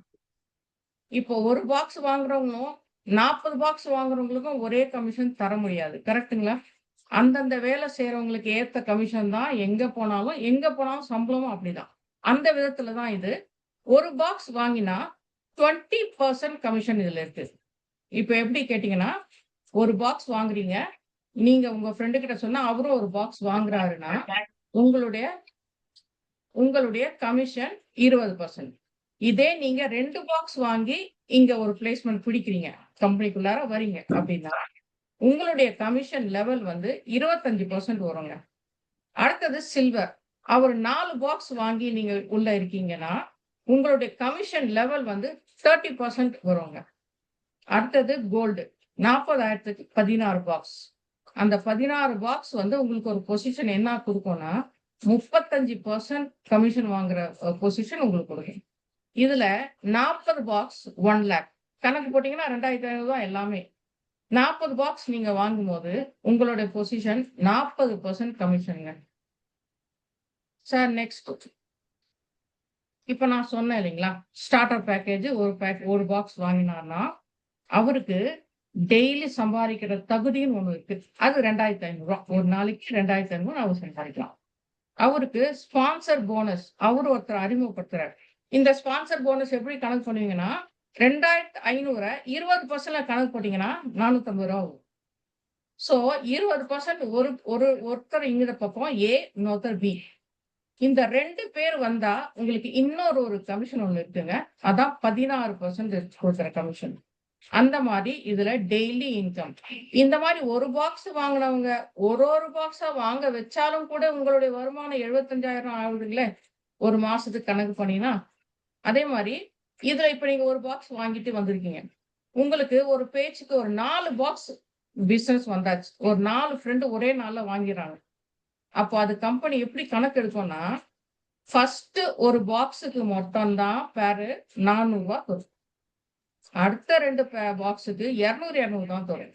இப்போ ஒரு பாக்ஸ் வாங்குறவங்களும் 40 பாக்ஸ் வாங்குறவங்களுக்கும் ஒரே கமிஷன் தர முடியாது. கரெக்ட்டுங்களா? அந்தந்த வேலை செய்யறவங்களுக்கு ஏத்த கமிஷன் தான் எங்க போனாலும் சம்பளமும் அப்படிதான். அந்த விதத்துல தான் இது. ஒரு பாக்ஸ் வாங்கினா 20% கமிஷன் இதுல இருக்கு. இப்ப எப்படி கேட்டீங்கன்னா, ஒரு பாக்ஸ் வாங்குறீங்க. நீங்க உங்க ஃப்ரெண்டு கிட்ட சொன்னா அவரும் ஒரு பாக்ஸ் வாங்குறாருன்னா, உங்களுடைய உங்களுடைய கமிஷன் 20%. இதே நீங்க 2 பாக்ஸ் வாங்கி இங்க ஒரு பிளேஸ்மெண்ட் பிடிக்கிறீங்க, கம்பெனிக்குள்ளார வரீங்க அப்படின்னா, உங்களுடைய கமிஷன் லெவல் வந்து 25% வருங்க. அடுத்தது சில்வர். அவர் 4 பாக்ஸ் வாங்கி நீங்க உள்ள இருக்கீங்கன்னா, உங்களுடைய கமிஷன் லெவல் வந்து 30% வருங்க. அடுத்தது கோல்டு. 40,000க்கு 16 பாக்ஸ். அந்த 16 பாக்ஸ் வந்து உங்களுக்கு ஒரு பொசிஷன் என்ன குடுக்கும்னா, 35% கமிஷன் வாங்குற பொசிஷன் உங்களுக்கு கொடுக்கும். இதுல 40 பாக்ஸ் 1 லேக். கணக்கு போட்டீங்கன்னா 2,500 தான் எல்லாமே. 40 பாக்ஸ் நீங்க வாங்கும்போது உங்களுடைய பொசிஷன் 40% கமிஷனுங்க. Sir next. இப்ப நான் சொன்னேன் இல்லைங்களா, ஸ்டார்டர் பேக்கேஜ் ஒரு பாக்ஸ் வாங்கினார்னா அவருக்கு டெய்லி சம்பாதிக்கிற தகுதின்னு ஒண்ணு இருக்கு. அது 2,500 ஒரு நாளைக்கு 2,500 அவர் சம்பாதிக்கலாம். அவருக்கு ஸ்பான்சர் போனஸ் அவர் ஒருத்தர் அறிமுகப்படுத்துறாரு. இந்த ஸ்பான்சர் போனஸ் எப்படி கணக்கு பண்ணுவீங்கன்னா, 2,500 20% கணக்கு போட்டீங்கன்னா 450 ரூபா வரும். சோ 20% ஒருத்தர் இந்த பக்கம் ஏ, இன்னொருத்தர் பி. இந்த 2 பேர் வந்தா உங்களுக்கு இன்னொரு ஒரு கமிஷன் ஒண்ணு இருக்குங்க. அதான் 16% கொடுக்குற கமிஷன். அந்த மாதிரி இதுல டெய்லி இன்கம். இந்த மாதிரி ஒரு பாக்ஸ் வாங்கினவங்க ஒரு பாக்ஸா வாங்க வச்சாலும் கூட உங்களுடைய வருமானம் 75,000 ஆகுதுங்களே ஒரு மாசத்துக்கு கணக்கு பண்ணினா. அதே மாதிரி இதுல இப்ப நீங்க ஒரு பாக்ஸ் வாங்கிட்டு வந்திருக்கீங்க. உங்களுக்கு ஒரு பேச்சுக்கு ஒரு 4 பாக்ஸ் பிசினஸ் வந்தாச்சு. ஒரு 4 ஃப்ரெண்டு ஒரே நாள்ல வாங்கிடுறாங்க. அப்போ அது கம்பெனி எப்படி கணக்கு எடுக்கும்னா, ஃபர்ஸ்ட் ஒரு பாக்ஸுக்கு மொத்தம் தான் பேரு 400 ரூபாய் தரும். அடுத்த 2 பாக்ஸுக்கு 200 தான் தரும்.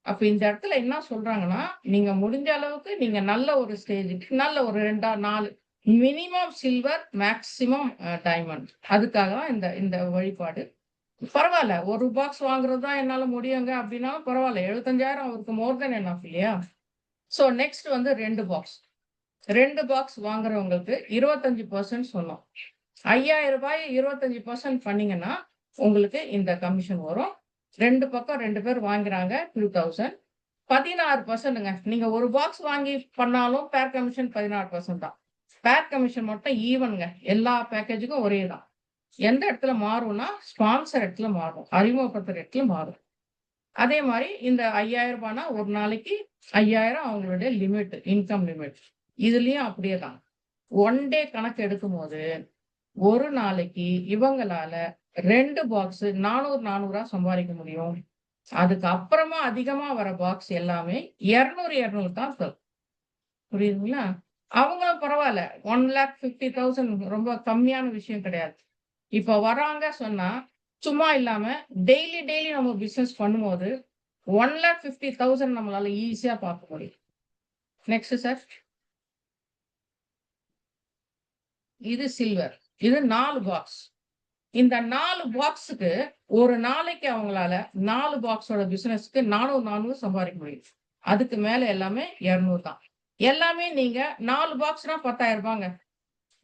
அப்ப இந்த இடத்துல என்ன சொல்றாங்கன்னா, நீங்க முடிஞ்ச அளவுக்கு நீங்க நல்ல ஒரு ஸ்டேஜுக்கு நல்ல ஒரு 2 4 மினிமம் சில்வர், மேக்ஸிமம் டைமண்ட். அதுக்காக தான் இந்த இந்த வழிபாடு. பரவால்ல. ஒரு பாக்ஸ் வாங்குறது தான் என்னால முடியுங்க அப்படின்னாலும் பரவால்ல. 75,000 அவருக்கு மோர் தென் எனஃப் இல்லையா? சோ நெக்ஸ்ட் வந்து 2 பாக்ஸ். 2 பாக்ஸ் வாங்குறவங்களுக்கு 25% சொன்னோம். ரூ. 5,000 25% பண்ணீங்கன்னா, உங்களுக்கு இந்த கமிஷன் வரும். 2 பக்கம் 2 பேர் வாங்குறாங்க 2,000. 16%ங்க. நீங்க ஒரு பாக்ஸ் வாங்கி பண்ணாலும் பேர் கமிஷன் 16% தான். பேர் கமிஷன் மட்டும் ஈவன்ங்க. எல்லா பேக்கேஜுக்கும் ஒரே தான். எந்த இடத்துல மாறும்னா, ஸ்பான்சர் இடத்துல மாறும். அறிமுகப்படுத்துற இடத்துல மாறும். அதே மாதிரி இந்த ரூ. 5,000னா ஒரு நாளைக்கு 5,000 அவங்களுடைய லிமிட், இன்கம் லிமிட். இதுலயும் அப்படியே தான். 1 டே கணக்கு எடுக்கும்போது, ஒரு நாளைக்கு இவங்களால 2 பாக்ஸ் 400 சம்பாதிக்க முடியும். அதுக்கு அப்புறமா அதிகமா வர பாக்ஸ் எல்லாமே 200 தான் தரும். புரியுதுங்களா? அவங்களும் பரவால்ல. 1,50,000 ரொம்ப கம்மியான விஷயம் கிடையாது. இப்ப வராங்க சொன்னா, சும்மா இல்லாம டெய்லி நம்ம பிசினஸ் பண்ணும்போது 1,50,000 நம்மளால ஈஸியா பார்க்க முடியும். Next sir. இது சில்வர். இது 4 பாக்ஸ். இந்த 4 பாக்ஸுக்கு ஒரு நாளைக்கு அவங்களால 4 பாக்ஸோட பிசினஸ்க்கு 400 சம்பாதிக்க முடியும். அதுக்கு மேல எல்லாமே 200 தான். எல்லாமே நீங்க 4 பாக்ஸ்னா ரூ. 10,000ங்க.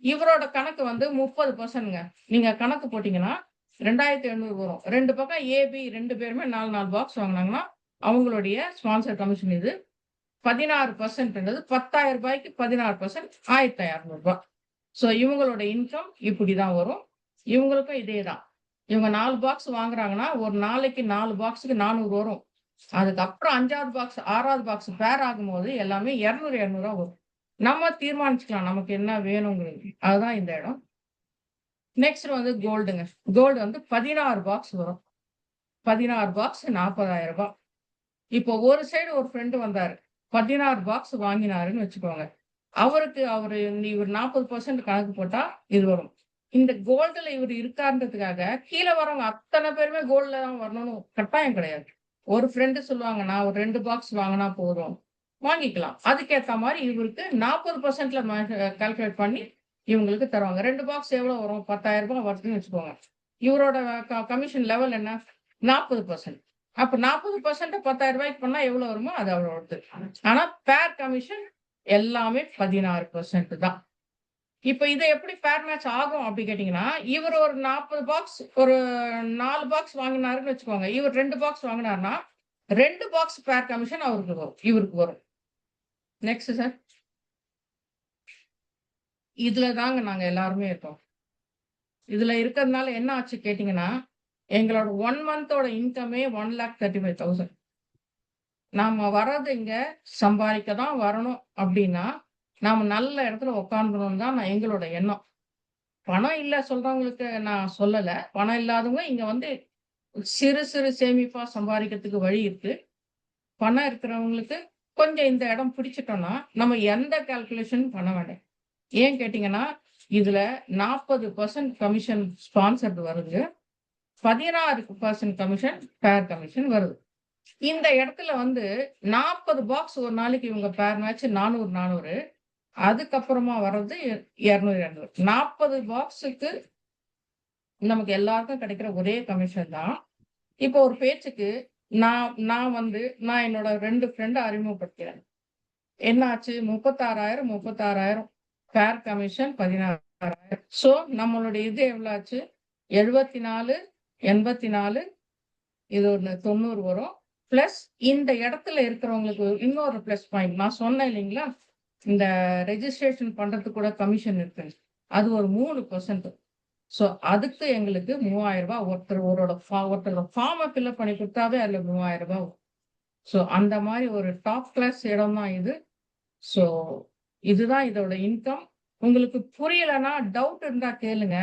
இவரோட கணக்கு வந்து 30%ங்க. நீங்க கணக்கு போட்டீங்கன்னா 2,800 வரும். 2 பக்கம் ஏபி 2 பேருமே 4 பாக்ஸ் வாங்குனாங்கன்னா, அவங்களுடைய ஸ்பான்சர் கமிஷன் இது. 16%ன்றது ரூ. 10,000க்கு 16% ரூ. 1,500. ஸோ இவங்களோட இன்கம் இப்படிதான் வரும். இவங்களுக்கும் இதேதான். இவங்க 4 பாக்ஸ் வாங்குறாங்கன்னா, ஒரு நாளைக்கு 4 பாக்ஸுக்கு 400 வரும். அதுக்கப்புறம் 5வது பாக்ஸ், 6வது பாக்ஸ் பேர் ஆகும்போது எல்லாமே 200 200 வரும். நம்ம தீர்மானிச்சுக்கலாம் நமக்கு என்ன வேணுங்கிறது. அதுதான் இந்த இடம். நெக்ஸ்ட் வந்து கோல்டுங்க. கோல்டு வந்து 16 பாக்ஸ் வரும். 16 பாக்ஸ் ரூ. 40,000. இப்போ ஒரு சைடு ஒரு ஃப்ரெண்ட் வந்தாரு. 16 பாக்ஸ் வாங்கினாருன்னு வச்சுக்கோங்க. இவர் 40% கணக்கு போட்டா இது வரும். இந்த கோல்டுல இவர் இருக்காருன்றதுக்காக கீழ வரவங்க அத்தனை பேருமே கோல்டுல தான் வரணும்னு கட்டாயம் கிடையாது. ஒரு ஃப்ரெண்ட் சொல்லுவாங்க, நான் ஒரு 2 பாக்ஸ் வாங்கினா போதும். வாங்கிக்கலாம். அதுக்கேத்த மாரி இவருக்கு 40%ல கால்குலேட் பண்ணி இவங்களுக்கு தருவாங்க. 2 பாக்ஸ் எவ்வளவு வரும்? ரூ. 10,000 வருதுன்னு வச்சுக்கோங்க. இவரோட கமிஷன் லெவல் என்ன? 40%. அப்ப 40% ரூ. 10,000 பண்ணா எவ்வளவு வருமோ அது அவ்வளவு. ஆனா பேர் கமிஷன் எல்லாமே 16% தான். இப்ப இத எப்படி பேர் மேட்ச் ஆகும் அப்படி கேட்டீங்கன்னா, இவர் ஒரு 40 பாக்ஸ் ஒரு 4 பாக்ஸ் வாங்கினாருன்னு வச்சுக்கோங்க. இவர் 2 பாக்ஸ் வாங்கினாருன்னா, 2 பாக்ஸ் பேர் கமிஷன் அவருக்கு வரும். இவருக்கு வரும். Next sir. இதுல தாங்க நாங்க எல்லாருமே இருக்கோம். இதுல இருக்கிறதுனால என்ன ஆச்சு கேட்டீங்கன்னா, எங்களோட 1 மந்தோட இன்கமே 1,35,000. நாம வர்றது இங்க சம்பாதிக்க தான் வரணும் அப்படின்னா, நாம நல்ல இடத்துல உட்கார்ந்துறணும்னு தான் எங்களோட எண்ணம். பணம் இல்ல சொல்றவங்களுக்கு நான் சொல்லல. பணம் இல்லாதவங்க இங்க வந்து சிறு சிறு சேமிப்பா சம்பாதிக்கிறதுக்கு வழி இருக்கு. பணம் இருக்கிறவங்களுக்கு கொஞ்சம் இந்த இடம் பிடிச்சிட்டோம்னா, நம்ம எந்த கால்குலேஷனும் பண்ண வேண்டாம். ஏன் கேட்டீங்கன்னா, இதுல 40% கமிஷன் ஸ்பான்சர்டு வருது. 16% கமிஷன் பேர் கமிஷன் வருது. இந்த இடத்துல வந்து 40 பாக்ஸ் ஒரு நாளைக்கு இவங்க பேர் மேட்ச் 400 400. அதுக்கப்புறமா வர்றது 200 200. 40 பாக்ஸுக்கு நமக்கு எல்லாருக்கும் கிடைக்கிற ஒரே கமிஷன் தான். இப்போ ஒரு பேச்சுக்கு நான் என்னோட 2 ஃப்ரெண்ட அறிமுகப்படுத்துறேன். என்னாச்சு? 36,000 36,000 பேர் கமிஷன் 16,000. சோ நம்மளுடைய இது எவ்வளவு ஆச்சு? 74 84 இது ஒண்ணு 90 வரும். பிளஸ் இந்த இடத்துல இருக்கிறவங்களுக்கு இன்னொரு பிளஸ் பாயிண்ட் நான் சொன்னேன் இல்லைங்களா? இந்த ரெஜிஸ்ட்ரேஷன் பண்றதுக்கு கூட கமிஷன் இருக்கு. அது ஒரு 3%. சோ அதுக்கு எங்களுக்கு ரூ. 3,000 ஒருத்தரோட ஃபார்மை ஃபில்அப் பண்ணி கொடுத்தாவே அதுல ரூ. 3,000 வரும். சோ அந்த மாதிரி ஒரு டாப் கிளாஸ் இடம் தான் இது. சோ இதுதான் இதோட இன்கம். உங்களுக்கு புரியலன்னா டவுட் இருந்தா கேளுங்க.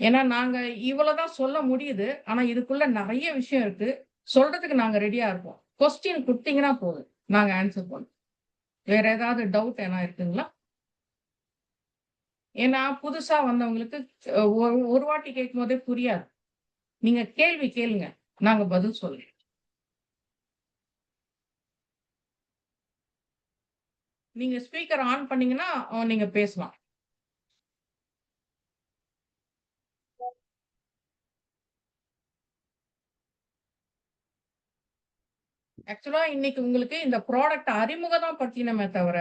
ஏன்னா நாங்க இவ்வளவுதான் சொல்ல முடியுது. ஆனா இதுக்குள்ள நிறைய விஷயம் இருக்கு. சொல்றதுக்கு நாங்க ரெடியா இருப்போம். கொஸ்டின் குடுத்தீங்கன்னா போதும். நாங்க ஆன்சர் பண்ணுவோம். வேற ஏதாவது டவுட் என்ன இருக்குங்களா? ஏன்னா புதுசா வந்தவங்களுக்கு ஒரு வாட்டி கேட்கும்போதே புரியாது. நீங்க கேள்வி கேளுங்க. நாங்க பதில் சொல்றோம். நீங்க ஸ்பீக்கர் ஆன் பண்ணீங்கன்னா நீங்க பேசலாம். ஆக்சுவலா இன்னைக்கு உங்களுக்கு இந்த ப்ராடக்ட் அறிமுகம் தான் படுத்தினமே தவிர,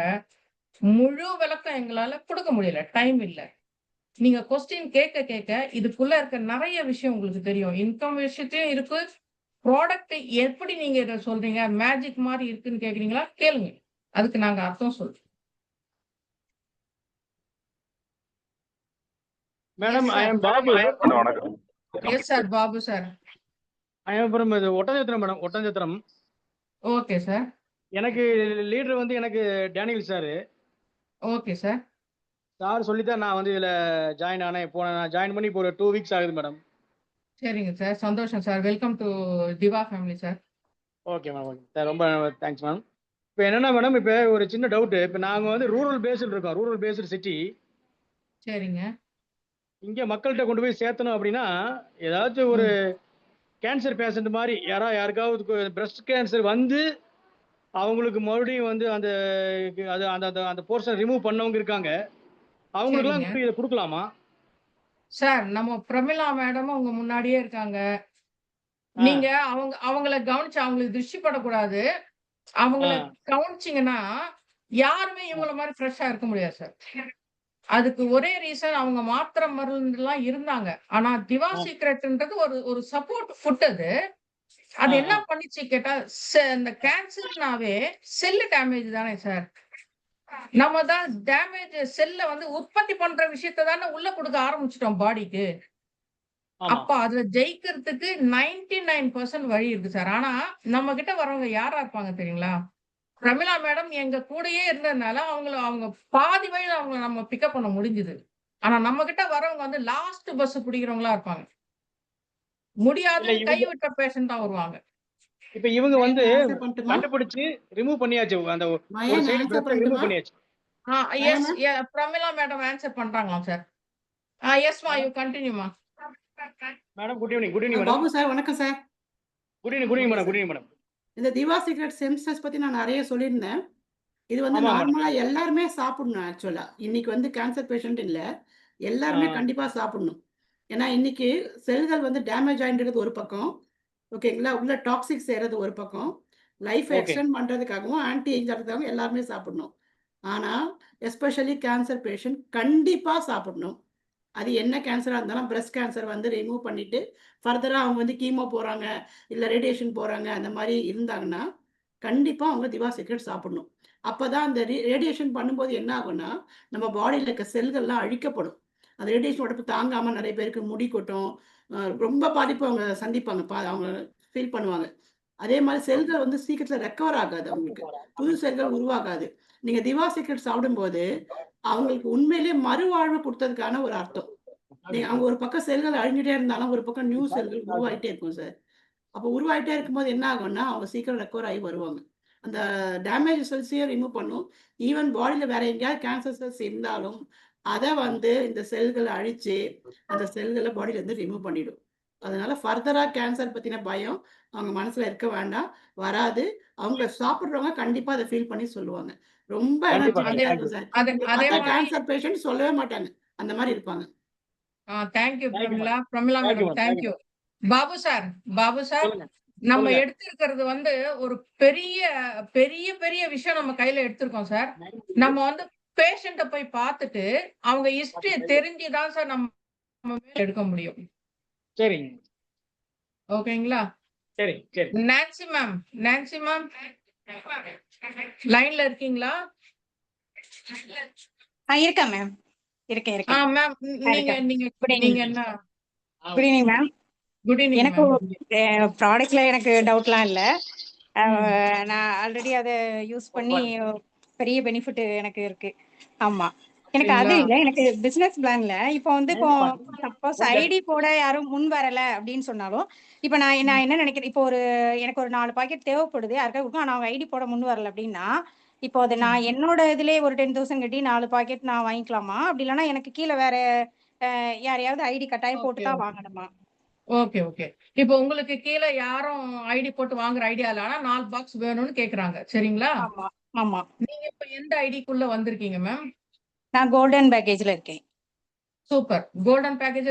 முழு விளக்கம் எங்களால குடுக்க முடியல. டைம் இல்ல. நீங்க கொஸ்டின் கேட்க கேட்க இதுக்குள்ள இருக்க நிறைய விஷயம் உங்களுக்கு தெரியும். இன்கம் விஷயத்தையும் இருக்கு. ப்ராடக்ட் எப்படி நீங்க இத சொல்றீங்க? மேஜிக் மாரி இருக்குன்னு கேட்கிறீங்களா? கேளுங்க. அதுக்கு நாங்க அர்த்தம் சொல்றோம். Madam, yes I sir. Am Babu. வணக்கம். Yes sir. Babu sir. I am from Oddanchatram madam, Oddanchatram. Okay sir. எனக்கு லீடர் வந்து எனக்கு Daniel sir. Okay sir. Sir சொல்லித்தான் நான் வந்து இதுல ஜாயின் ஆனேன். இப்போ நான் ஜாயின் பண்ணி இப்போ ஒரு 2 வீக்ஸ் ஆகுது மேடம். சரிங்க சார். சந்தோஷம் sir. Welcome to Diva family sir. Okay ma'am, okay sir. ரொம்ப தேங்க்ஸ் மேம். இப்போ என்னன்னா மேடம், இப்போ ஒரு சின்ன டவுட். இப்போ நாங்கள் வந்து ரூரல் பேஸ்டு இருக்கோம், ரூரல் பேஸ்டு சிட்டி. சரிங்க. இங்கே மக்கள்கிட்ட கொண்டு போய் சேர்த்தணும் அப்படின்னா, ஏதாச்சும் ஒரு கேன்சர் பேஷண்ட் மாதிரி யாருக்காவது பிரஸ்ட் கேன்சர் வந்து அவங்களுக்கு மறுபடியும் வந்து அந்த போர்ஷன் ரிமூவ் பண்ணவங்க இருக்காங்க. அவங்களுக்குலாம் சரிங்க. கூட இதை கொடுக்கலாமா? சார் நம்ம பிரமிளா மேடமும் உங்க முன்னாடியே இருக்காங்க. ஆ, நீங்க அவங்கள கவனிச்சு அவங்களுக்கு திருஷ்டி படக்கூடாது. அவங்கள ஆ, கவனிச்சீங்கன்னா, யாருமே ஆ, இவங்கள மாரி ஃப்ரெஷ்ஷா இருக்க முடியாது சார். அதுக்கு ஒரே ரீசன் அவங்க மாத்திரை மருந்துலாம் இருந்தாங்க. ஆனா திவா ஆ, சீக்ரெட்ன்றது ஒரு ஒரு சப்போர்ட் ஃபுட் அது. அது ஆ, என்ன ஆ. பண்ணிச்சு கேட்டா, இந்த கேன்சர்னாவே செல் டேமேஜ் தானே சார். நம்ம தான் டேமேஜ் செல்ல வந்து உற்பத்தி பண்ற விஷயத்த தானே உள்ள குடுக்க ஆரம்பிச்சுட்டோம் பாடிக்கு. ஆமா. அப்ப அதுல ஜெயிக்கிறதுக்கு 99% வழி இருக்கு சார். ஆனா நம்ம கிட்ட வரவங்க யாரா இருப்பாங்க தெரியுங்களா? பிரமிளா மேடம் எங்க கூடயே இருந்ததுனால அவங்க பாதி வழியில அவங்கள நம்ம பிக்கப் பண்ண முடிஞ்சது. ஆனா நம்ம கிட்ட வரவங்க வந்து லாஸ்ட் பஸ் பிடிக்கிறவங்களா இருப்பாங்க. இல்ல முடியாதுன்னு இவங்க கைவிட்ட பேஷண்ட் தான் வருவாங்க. இப்ப இவங்க வந்து நான் ஆன்சர் பண்ணட்டுமா? கண்டுபிடிச்சு ரிமூவ் பண்ணியாச்சு. அந்த மயா ஒரு நான் சைடு ஆன்சர் பிரஸ்ட ரிமூவ் பண்ணட்டுமா? பண்ணியாச்சு. Maya yes ma'am? Pramila madam answer பண்றாங்களாம் சார். எஸ்மா யூ மேடம் கன்டின்யூமா. Madam good evening. Good evening madam. Babu sir வணக்கம் sir. Good evening. Good evening okay madam. Sir. Good evening madam. இந்த திவா சீக்ரெட் செம்ஸ்டர்ஸ் பத்தி நான் நெறைய சொல்லியிருந்தேன். இது வந்து ஆமா மேடம். நார்மலா எல்லாருமே சாப்பிடணும் ஆக்சுவலா. இன்னைக்கு வந்து கேன்சர் பேஷண்ட் இல்ல. ஆ, எல்லாருமே கண்டிப்பா சாப்பிடணும். ஏன்னா இன்னைக்கு செல்கள் வந்து டேமேஜ் ஆயின்றது ஒரு பக்கம். ஓகேங்களா? உள்ள டாக்ஸிக் சேர்றது ஒரு பக்கம். லைஃப்ப ஓகே. எக்ஸ்டெண்ட் பண்றதுக்காகவும், ஆன்டி ஏஜ் ஆகுறதுக்காகவும் எல்லாருமே சாப்பிடணும். ஆனா, எஸ்பெஷலி கேன்சர் பேஷண்ட் கண்டிப்பா சாப்பிடணும். அது என்ன கேன்சரா இருந்தாலும் பிரஸ்ட் கேன்சர் வந்து ரிமூவ் பண்ணிட்டு, ஃபர்தரா அவங்க வந்து கீமோ போறாங்க, இல்ல ரேடியேஷன் போறாங்க, அந்த மாரி இருந்தாங்கன்னா, கண்டிப்பா அவங்க திவா சீக்ரெட் சாப்பிடணும். அப்பதான் அந்த ரேடியேஷன் பண்ணும்போது என்ன ஆகும்னா, நம்ம பாடியில இருக்க செல்கள்லாம் அழிக்கப்படும். அந்த ரேடியேஷன் உடம்பு தாங்காம நெறைய பேருக்கு முடி கொட்டும். ரொம்ப பாதிப்பு அவங்க சந்திப்பாங்க. அவங்க ஃபீல் பண்ணுவாங்க. அதே மாரி செல்கள் வந்து சீக்கிரத்தில ரெக்கவர் ஆகாது அவங்களுக்கு. புது செல்கள் உருவாகாது. நீங்க திவா சீக்ரெட் சாப்பிடும்போது, அவங்களுக்கு உண்மையிலேயே மறுவாழ்வு குடுத்ததுக்கான ஒரு அர்த்தம். அவங்க ஒரு பக்கம் செல்கள் அழிஞ்சுட்டே இருந்தாலும், ஒரு பக்கம் நியூ செல்கள் உருவாயிட்டே இருக்கும் சார். அப்போ உருவாயிட்டே இருக்கும்போது என்ன ஆகும்னா, அவங்க சீக்கிரம் ரெக்கவர் ஆகி வருவாங்க. அந்த டேமேஜ் செல்ஸையும் ரிமூவ் பண்ணும். ஈவன் பாடியில வேற எங்கேயாவது கேன்சர் செல்ஸ் இருந்தாலும், அத வந்து இந்த செல்கள அழிச்சு, அந்த செல்கள பாடியிலருந்து ரிமூவ் பண்ணிடும். அதனால ஃபர்தரா கேன்சர் பத்தின பயம் அவங்க மனசுல இருக்க வேண்டாம். வராது. அவங்க சாப்பிடுறவங்க கண்டிப்பா அத ஃபீல் பண்ணி சொல்லுவாங்க. ரொம்ப கண்டிப்பா. அதே எனர்ஜெட்டிக்கா தேங்க் யூ. இருக்கும் சார். அதே உங்கள அதே பார்த்தா மாரி கேன்சர் பேஷண்ட் சொல்லவே மாட்டாங்க. அந்த மாரி இருப்பாங்க. Thank you thank you Pramila. Madam. Pramila thank you madam madam. Thank thank you you. Madam. Babu sir, Babu sir சொல்லுங்க. நம்ம சொல்லுங்க. எடுத்திருக்கிறது வந்து ஒரு பெரிய, பெரிய, பெரிய விஷயம் நம்ம கையில எடுத்திருக்கோம் சார். நம்ம வந்து பேஷண்ட்ட போய் பார்த்துட்டு, அவங்க ஹிஸ்டரிய தெரிஞ்சு தான் சார் நம்ம மேல எடுக்க முடியும். சரிங்க. ஓகேங்களா? சரி, சரி. நான்சி மேம், நான்சி மேம் லைன்ல இருக்கீங்களா? இருக்கேன் மேம். இருக்கேன். மேம் நீங்க இருக்கேன். நீங்க குட் நீங்க ஈவினிங். என்ன good evening ma'am. Good evening எனக்கு மேம். ப்ராடக்ட்ல எனக்கு டவுட்லாம் இல்ல. ம். நான் ஆல்ரெடி அத யூஸ் பண்ணி பெரிய பெனிஃபிட் எனக்கு இருக்கு. ஆமா. எனக்கு அது அப்படிங்களா? இல்ல. எனக்கு பிசினஸ் பிளான்ல இப்போ சப்போஸ் ஐடி போட யாரும் முன் வரல அப்படின்னு சொன்னாலும், இப்ப நான் என்ன நினைக்கிறேன், இப்போ எனக்கு ஒரு 4 பாக்கெட் தேவைப்படுது. யாருக்காவது கொடுக்கணும். ஆனா அவங்க ஐடி போட முன் வரல அப்படின்னா, இப்போ அது ம். நான் என்னோட இதுலயே ஒரு 10,000 கட்டி 4 பாக்கெட் நான் வாங்கிக்கலாமா? அப்படி இல்லன்னா எனக்கு கீழ வேற யாரையாவது ஐடி கட்டாயம் போட்டு ஓகே. தான் வாங்கணுமா? Okay, okay. இப்போ உங்களுக்கு கீழ யாரும் ஐடி போட்டு வாங்குற ஐடியா இல்ல. ஆனா 4 பாக்ஸ் வேணும்னு கேக்குறாங்க. சரிங்களா? ஆமா, ஆமா. நீங்க இப்ப எந்த ஐடிக்குள்ள வந்திருக்கீங்க மேம்? நான் கோல்டன் பேக்கேஜ்ல இருக்கேன். சூப்பர். Golden package